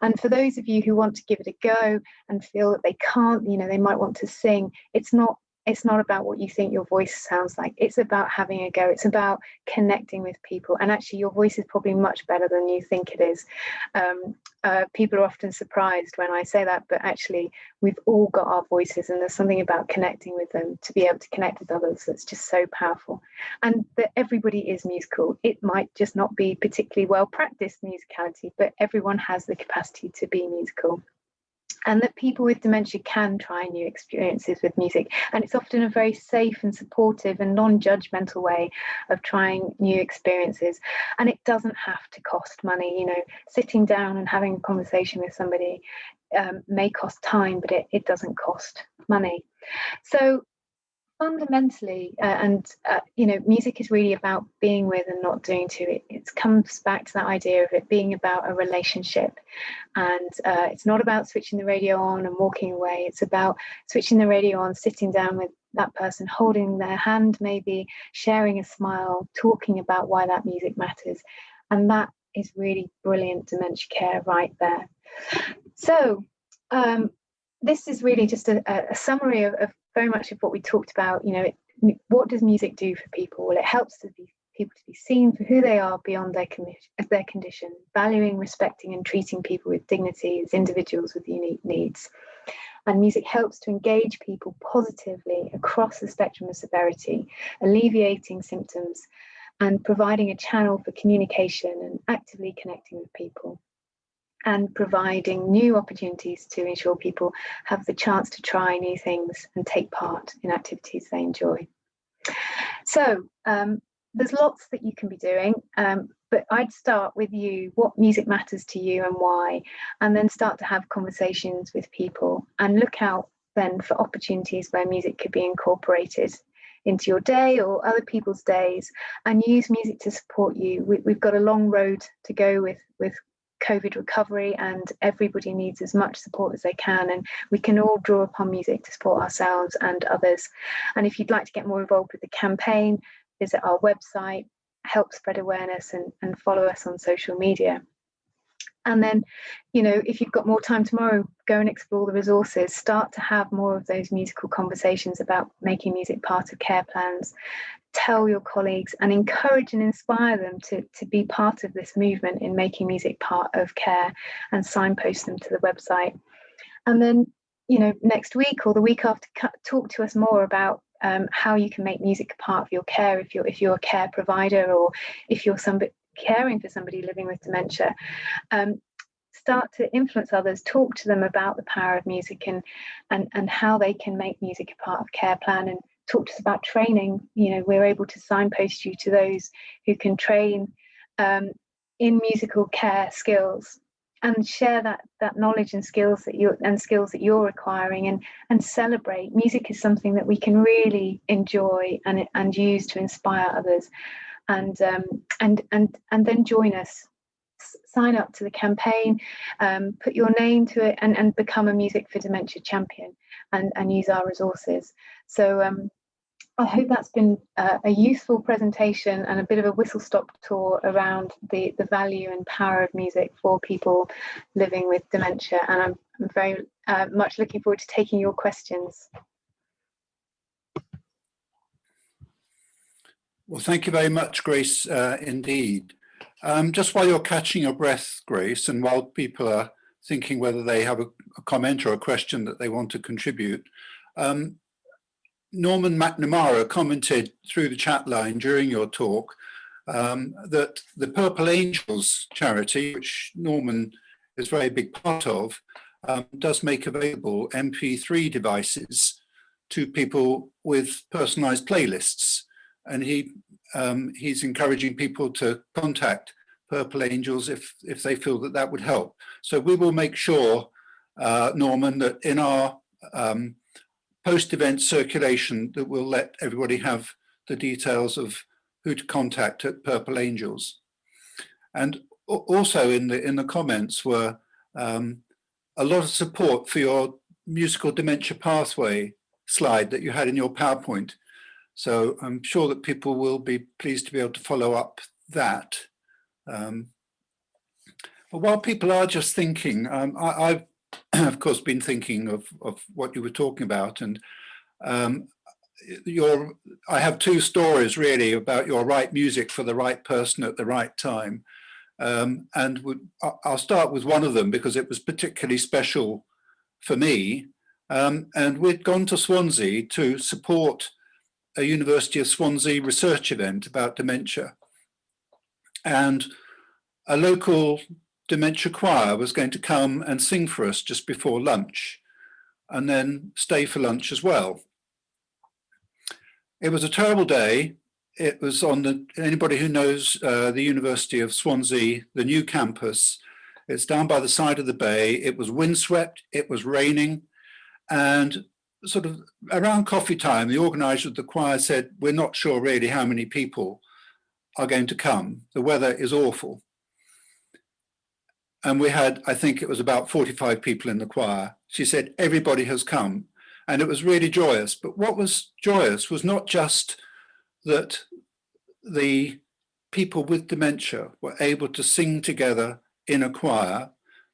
And for those of you who want to give it a go and feel that they can't, they might want to sing, it's not about what you think your voice sounds like. It's about having a go. It's about connecting with people. And actually, your voice is probably much better than you think it is. People are often surprised when I say that, but actually, we've all got our voices, and there's something about connecting with them to be able to connect with others that's just so powerful. And that everybody is musical. It might just not be particularly well practiced musicality, but everyone has the capacity to be musical. And that people with dementia can try new experiences with music. And it's often a very safe and supportive and non-judgmental way of trying new experiences. And it doesn't have to cost money. Sitting down and having a conversation with somebody may cost time, but it doesn't cost money. So fundamentally, music is really about being with and not doing to. It comes back to that idea of it being about a relationship, and it's not about switching the radio on and walking away. It's about switching the radio on, sitting down with that person, holding their hand, maybe sharing a smile, talking about why that music matters, and that is really brilliant dementia care right there. So this is really just a summary of very much of what we talked about. What does music do for people? Well, it helps people to be seen for who they are beyond their condition, valuing, respecting and treating people with dignity as individuals with unique needs. And music helps to engage people positively across the spectrum of severity, alleviating symptoms and providing a channel for communication and actively connecting with people, and providing new opportunities to ensure people have the chance to try new things and take part in activities they enjoy. So there's lots that you can be doing, but I'd start with you, what music matters to you and why, and then start to have conversations with people and look out then for opportunities where music could be incorporated into your day or other people's days, and use music to support you. We've got a long road to go with COVID recovery, and everybody needs as much support as they can, and we can all draw upon music to support ourselves and others. And if you'd like to get more involved with the campaign, visit our website, help spread awareness, and follow us on social media. And then, if you've got more time tomorrow, go and explore the resources, start to have more of those musical conversations about making music part of care plans. Tell your colleagues and encourage and inspire them to be part of this movement in making music part of care, and signpost them to the website. And then, next week or the week after, talk to us more about how you can make music a part of your care if you're a care provider, or if you're somebody caring for somebody living with dementia. Start to influence others, talk to them about the power of music and how they can make music a part of care plan, and talk to us about training. We're able to signpost you to those who can train in musical care skills, and share that knowledge and skills that you're acquiring, and celebrate. Music is something that we can really enjoy and use to inspire others, and then join us. Sign up to the campaign, put your name to it, and become a Music for Dementia champion, and use our resources. So I hope that's been a useful presentation and a bit of a whistle-stop tour around the value and power of music for people living with dementia. And I'm very much looking forward to taking your questions. Well, thank you very much, Grace, indeed. Just while you're catching your breath, Grace, and while people are thinking whether they have a comment or a question that they want to contribute, Norman McNamara commented through the chat line during your talk that the Purple Angels charity, which Norman is a very big part of, does make available MP3 devices to people with personalised playlists. And he's encouraging people to contact Purple Angels if they feel that would help. So we will make sure, Norman, that in our post-event circulation that will let everybody have the details of who to contact at Purple Angels. And also in the comments were a lot of support for your musical dementia pathway slide that you had in your PowerPoint. So I'm sure that people will be pleased to be able to follow up that. But while people are just thinking, I've of course been thinking of what you were talking about, and I have two stories really about your right music for the right person at the right time. I'll start with one of them because it was particularly special for me. And we'd gone to Swansea to support a University of Swansea research event about dementia. And a local dementia choir was going to come and sing for us just before lunch and then stay for lunch as well. It was a terrible day. It was on anybody who knows the University of Swansea, the new campus, it's down by the side of the bay. It was windswept, it was raining, and sort of around coffee time, the organizer of the choir said, we're not sure really how many people are going to come. The weather is awful. And we had, I think it was about 45 people in the choir. She said, everybody has come. And it was really joyous. But what was joyous was not just that the people with dementia were able to sing together in a choir,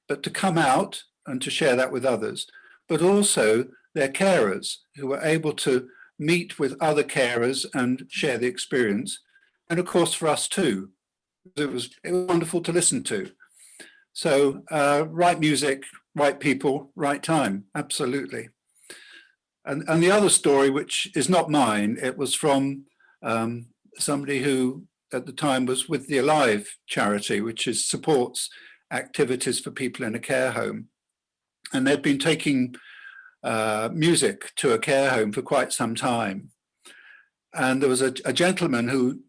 but to come out and to share that with others, but also their carers who were able to meet with other carers and share the experience. And of course, for us too, it was wonderful to listen to. So right music, right people, right time, absolutely. And the other story, which is not mine, it was from somebody who at the time was with the Alive charity, which supports activities for people in a care home. And they'd been taking music to a care home for quite some time. And there was a gentleman who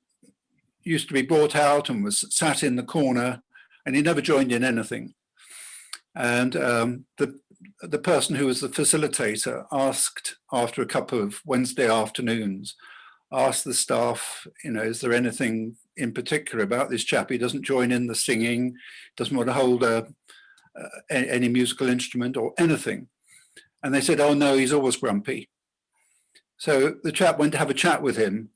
used to be brought out and was sat in the corner, and he never joined in anything. And the person who was the facilitator asked, after a couple of Wednesday afternoons, asked the staff, is there anything in particular about this chap? He doesn't join in the singing, doesn't want to hold any musical instrument or anything. And they said, oh no, he's always grumpy. So the chap went to have a chat with him.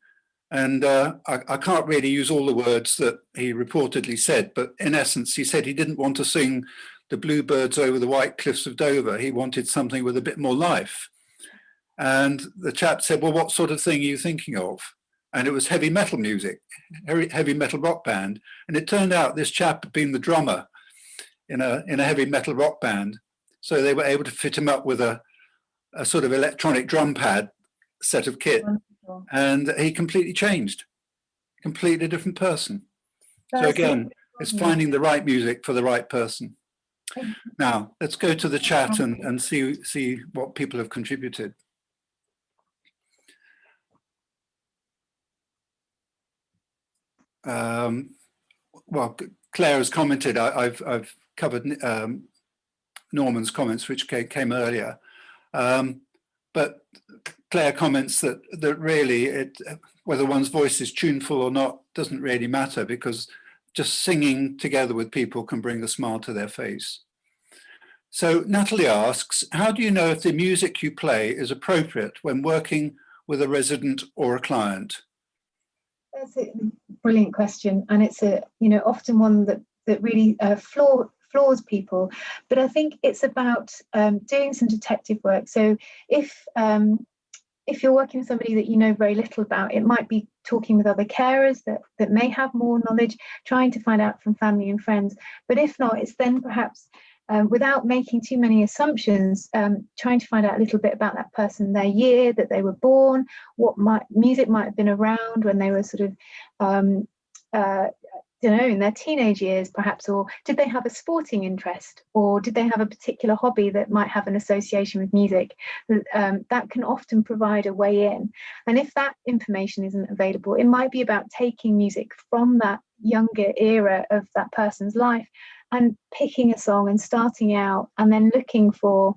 And I can't really use all the words that he reportedly said, but in essence, he said he didn't want to sing the bluebirds over the white cliffs of Dover. He wanted something with a bit more life. And the chap said, well, what sort of thing are you thinking of? And it was heavy metal music, heavy metal rock band. And it turned out this chap had been the drummer in a heavy metal rock band. So they were able to fit him up with a sort of electronic drum pad set of kit. And he completely changed, completely different person. So again, it's finding the right music for the right person. Now, let's go to the chat and see what people have contributed. Well, Claire has commented, I've covered Norman's comments, which came earlier. But Claire comments that really whether one's voice is tuneful or not doesn't really matter, because just singing together with people can bring a smile to their face. So Natalie asks, how do you know if the music you play is appropriate when working with a resident or a client? That's a brilliant question, and it's often one that really floors people. But I think it's about doing some detective work. So if you're working with somebody that you know very little about, it might be talking with other carers that may have more knowledge, trying to find out from family and friends. But if not, it's then perhaps without making too many assumptions, trying to find out a little bit about that person, their year that they were born, what music might have been around when they were sort of in their teenage years perhaps, or did they have a sporting interest, or did they have a particular hobby that might have an association with music? That can often provide a way in. And if that information isn't available, it might be about taking music from that younger era of that person's life and picking a song and starting out and then looking for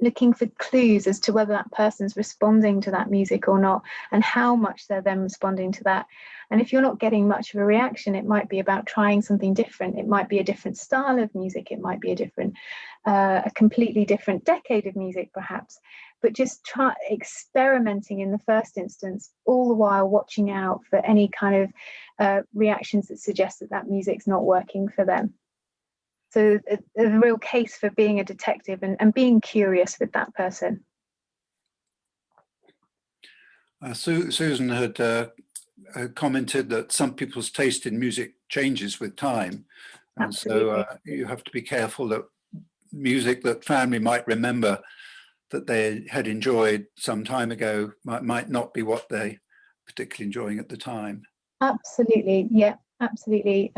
looking for clues as to whether that person's responding to that music or not, and how much they're then responding to that. And if you're not getting much of a reaction, it might be about trying something different. It might be a different style of music. It might be a completely different decade of music, perhaps. But just try experimenting in the first instance, all the while watching out for any kind of reactions that suggest that music's not working for them. So a real case for being a detective and being curious with that person. Susan had commented that some people's taste in music changes with time. And Absolutely. so you have to be careful that music that family might remember that they had enjoyed some time ago might not be what they particularly enjoying at the time. Absolutely, yeah, absolutely.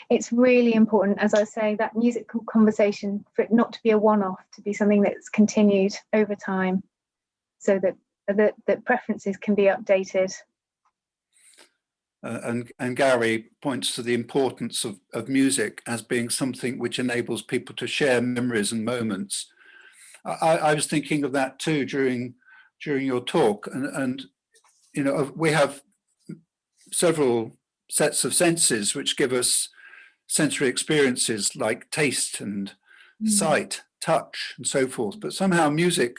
It's really important, as I say, that musical conversation, for it not to be a one-off, to be something that's continued over time, so that preferences can be updated. And Gary points to the importance of music as being something which enables people to share memories and moments. I was thinking of that too during your talk, and you know, we have several sets of senses which give us sensory experiences like taste and sight, touch, and so forth. But somehow music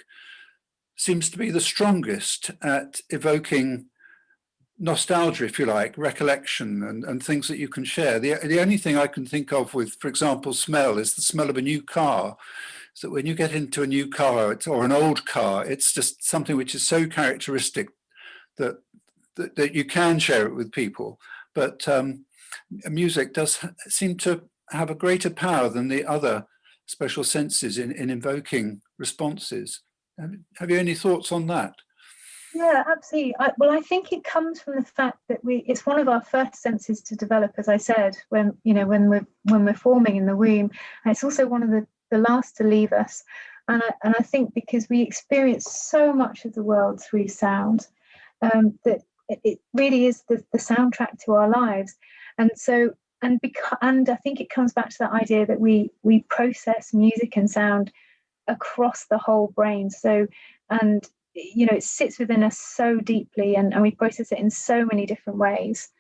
seems to be the strongest at evoking nostalgia, if you like, recollection, and things that you can share. The only thing I can think of with, for example, smell is the smell of a new car. So when you get into a new car or an old car, it's just something which is so characteristic that you can share it with people. But music does seem to have a greater power than the other special senses in invoking responses. Have you any thoughts on that? Yeah, absolutely. I think it comes from the fact that it's one of our first senses to develop, as I said, when we're forming in the womb, and it's also one of the last to leave us. And I think because we experience so much of the world through sound, that it really is the soundtrack to our lives. And so and I think it comes back to that idea that we process music and sound across the whole brain. So, and it sits within us so deeply, and we process it in so many different ways,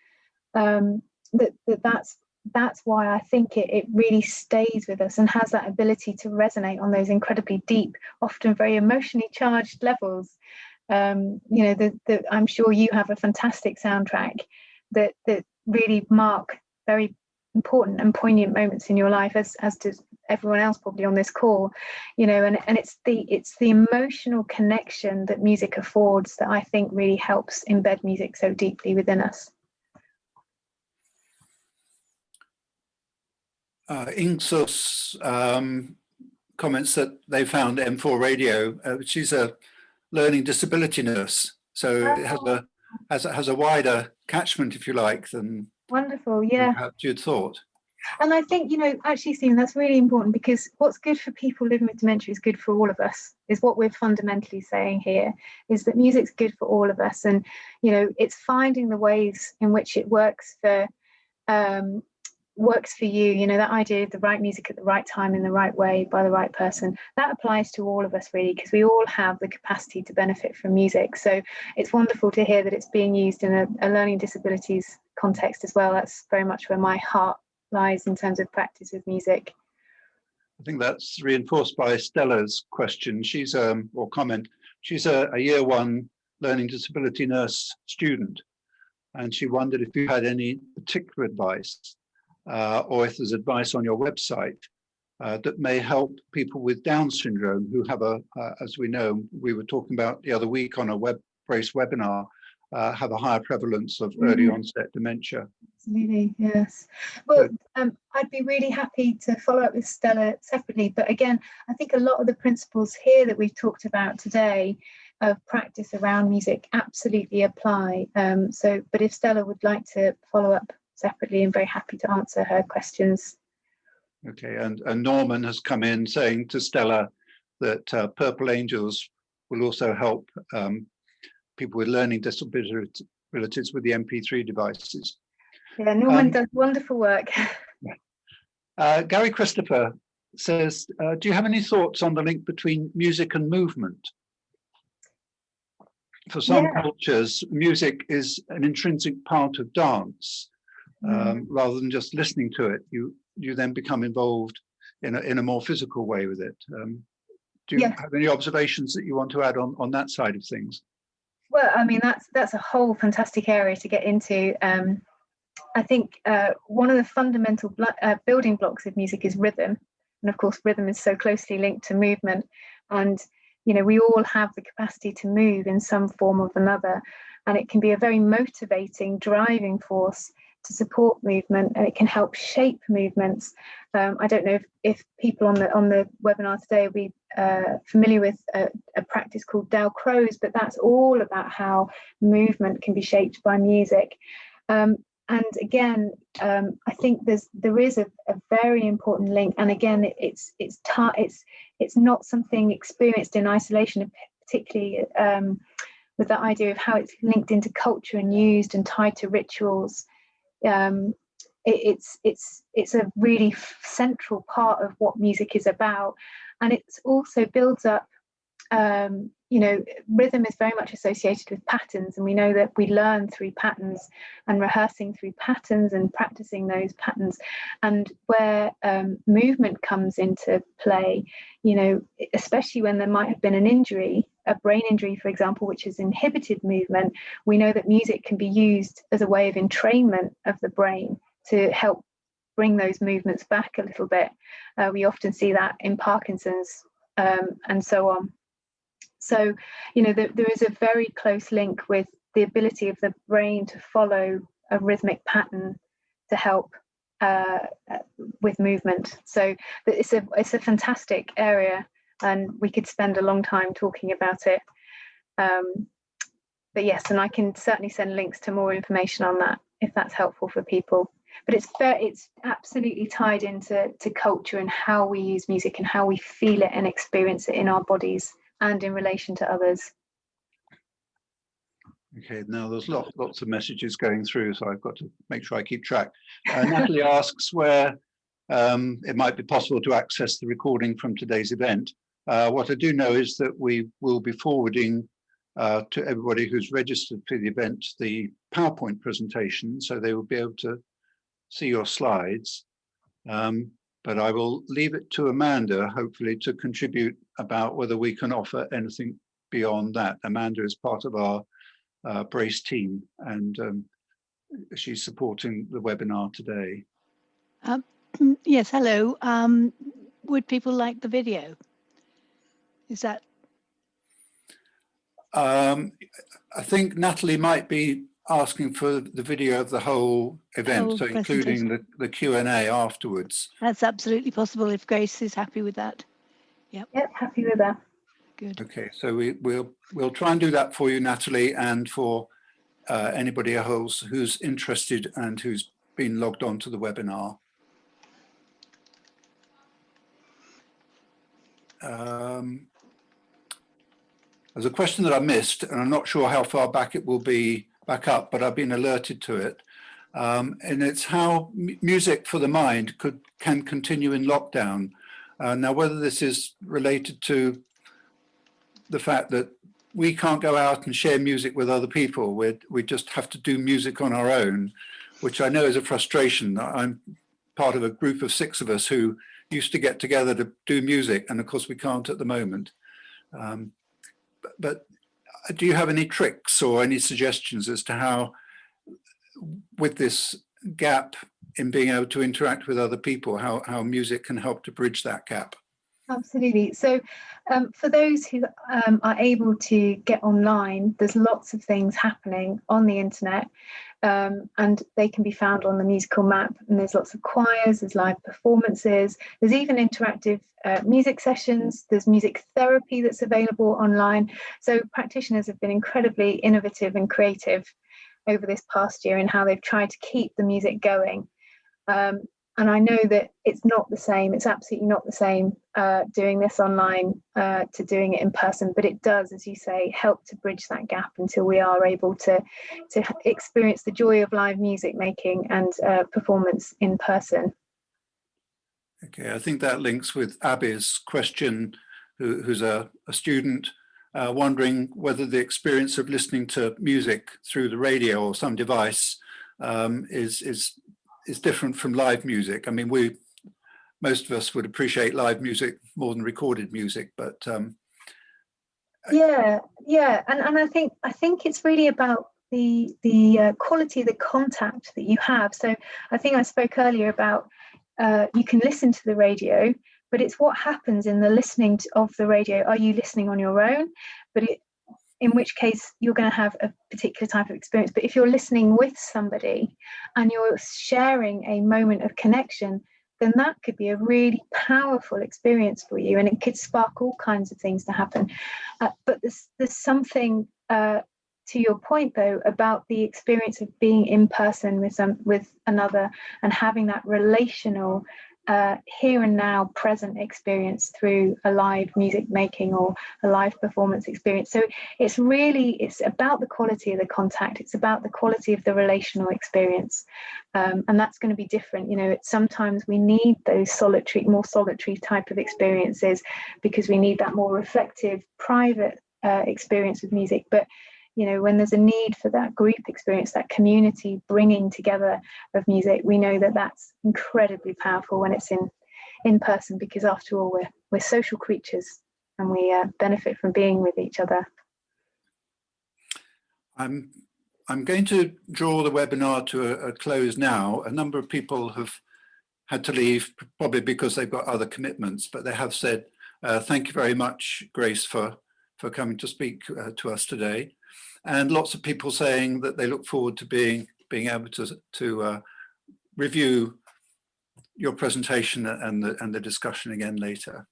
that's why I think it really stays with us and has that ability to resonate on those incredibly deep, often very emotionally charged levels. I'm sure you have a fantastic soundtrack that really mark very important and poignant moments in your life, as does everyone else probably on this call, and it's the emotional connection that music affords that I think really helps embed music so deeply within us. Ingsus comments that they found M4 Radio. She's a learning disability nurse, so it has a wider catchment, if you like, than wonderful, yeah, perhaps you'd thought. And I think, actually, Stephen, that's really important, because what's good for people living with dementia is good for all of us, is what we're fundamentally saying here, is that music's good for all of us. And, it's finding the ways in which it works for you, that idea of the right music at the right time in the right way by the right person, that applies to all of us really, because we all have the capacity to benefit from music. So it's wonderful to hear that it's being used in a learning disabilities context as well. That's very much where my heart lies in terms of practice with music. I think that's reinforced by Stella's question. She's or comment. She's a year one learning disability nurse student, and she wondered if you had any particular advice or if there's advice on your website that may help people with Down syndrome who have as we know, we were talking about the other week on a Brace webinar, have a higher prevalence of early onset dementia. Absolutely, yes. Well, I'd be really happy to follow up with Stella separately. But again, I think a lot of the principles here that we've talked about today of practice around music absolutely apply. But if Stella would like to follow up separately, I'm very happy to answer her questions. Okay, and Norman has come in saying to Stella that Purple Angels will also help people with learning disabilities with the MP3 devices. Yeah, Norman does wonderful work. Gary Christopher says, do you have any thoughts on the link between music and movement? For some cultures, music is an intrinsic part of dance. Rather than just listening to it, you then become involved in a more physical way with it. Do you have any observations that you want to add on that side of things? Well, I mean, that's a whole fantastic area to get into. I think one of the fundamental building blocks of music is rhythm. And of course, rhythm is so closely linked to movement. And, you know, we all have the capacity to move in some form or another. And it can be a very motivating, driving force to support movement, and it can help shape movements. I don't know if people on the webinar today will be familiar with a practice called Dalcroze, but that's all about how movement can be shaped by music. And again, I think there is a very important link. And again, it's not something experienced in isolation, particularly with that idea of how it's linked into culture and used and tied to rituals. It's a really central part of what music is about, and it also builds up. You know, rhythm is very much associated with patterns, and we know that we learn through patterns and rehearsing through patterns and practicing those patterns. And where movement comes into play, you know, especially when there might have been an injury, a brain injury, for example, which has inhibited movement, we know that music can be used as a way of entrainment of the brain to help bring those movements back a little bit. We often see that in Parkinson's and so on. So, you know, there is a very close link with the ability of the brain to follow a rhythmic pattern to help with movement. So it's a fantastic area, and we could spend a long time talking about it. But yes, and I can certainly send links to more information on that if that's helpful for people. But it's absolutely tied into culture and how we use music and how we feel it and experience it in our bodies and in relation to others. Okay, now there's lots of messages going through, so I've got to make sure I keep track. Natalie asks where it might be possible to access the recording from today's event. What I do know is that we will be forwarding to everybody who's registered for the event the PowerPoint presentation, so they will be able to see your slides. But I will leave it to Amanda, hopefully, to contribute about whether we can offer anything beyond that. Amanda is part of our Brace team, and she's supporting the webinar today. Yes, hello. Would people like the video? Is that? I think Natalie might be asking for the video of the whole event, so including the Q&A afterwards. That's absolutely possible if Grace is happy with that. Yep, happy with that. Good. Okay, so we'll try and do that for you, Natalie, and for anybody else who's interested and who's been logged on to the webinar. There's a question that I missed, and I'm not sure how far back it will be back up, but I've been alerted to it. And it's how music for the mind can continue in lockdown. Now, whether this is related to the fact that we can't go out and share music with other people, we just have to do music on our own, which I know is a frustration. I'm part of a group of 6 of us who used to get together to do music, and of course we can't at the moment. But do you have any tricks or any suggestions as to how, with this gap in being able to interact with other people, how music can help to bridge that gap? Absolutely. So for those who are able to get online, there's lots of things happening on the internet, and they can be found on the musical map. And there's lots of choirs, there's live performances, there's even interactive music sessions, there's music therapy that's available online. So practitioners have been incredibly innovative and creative over this past year in how they've tried to keep the music going. And I know that it's not the same, it's absolutely not the same doing this online to doing it in person, but it does, as you say, help to bridge that gap until we are able to experience the joy of live music making and performance in person. Okay, I think that links with Abby's question, who's a student wondering whether the experience of listening to music through the radio or some device is different from live music. I mean, most of us would appreciate live music more than recorded music, but yeah, and I think it's really about the quality of the contact that you have. So I think I spoke earlier about you can listen to the radio, but it's what happens in the listening of the radio. Are you listening on your own? But in which case you're going to have a particular type of experience. But if you're listening with somebody and you're sharing a moment of connection, then that could be a really powerful experience for you, and it could spark all kinds of things to happen. But there's something to your point, though, about the experience of being in person with another and having that relational here and now present experience through a live music making or a live performance experience. So it's about the quality of the contact. It's about the quality of the relational experience. And that's going to be different. You know, sometimes we need those more solitary type of experiences because we need that more reflective, private experience with music. But you know, when there's a need for that group experience, that community bringing together of music, we know that that's incredibly powerful when it's in person, because after all, we're social creatures and we benefit from being with each other. I'm going to draw the webinar to a close now. A number of people have had to leave, probably because they've got other commitments, but they have said, thank you very much, Grace, for coming to speak to us today. And lots of people saying that they look forward to being able to review your presentation and the discussion again later.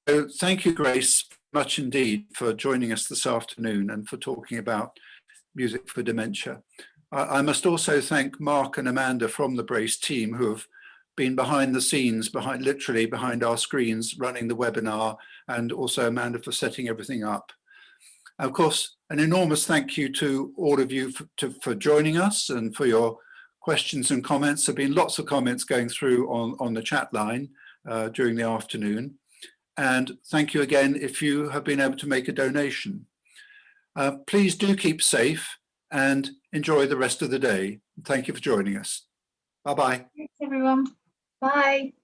So thank you, Grace, much indeed for joining us this afternoon and for talking about music for dementia. I must also thank Mark and Amanda from the Brace team, who have been behind the scenes, literally behind our screens, running the webinar, and also Amanda for setting everything up. Of course, an enormous thank you to all of you for joining us and for your questions and comments. There have been lots of comments going through on the chat line during the afternoon. And thank you again if you have been able to make a donation. Please do keep safe and enjoy the rest of the day. Thank you for joining us. Bye-bye. Thanks, everyone. Bye.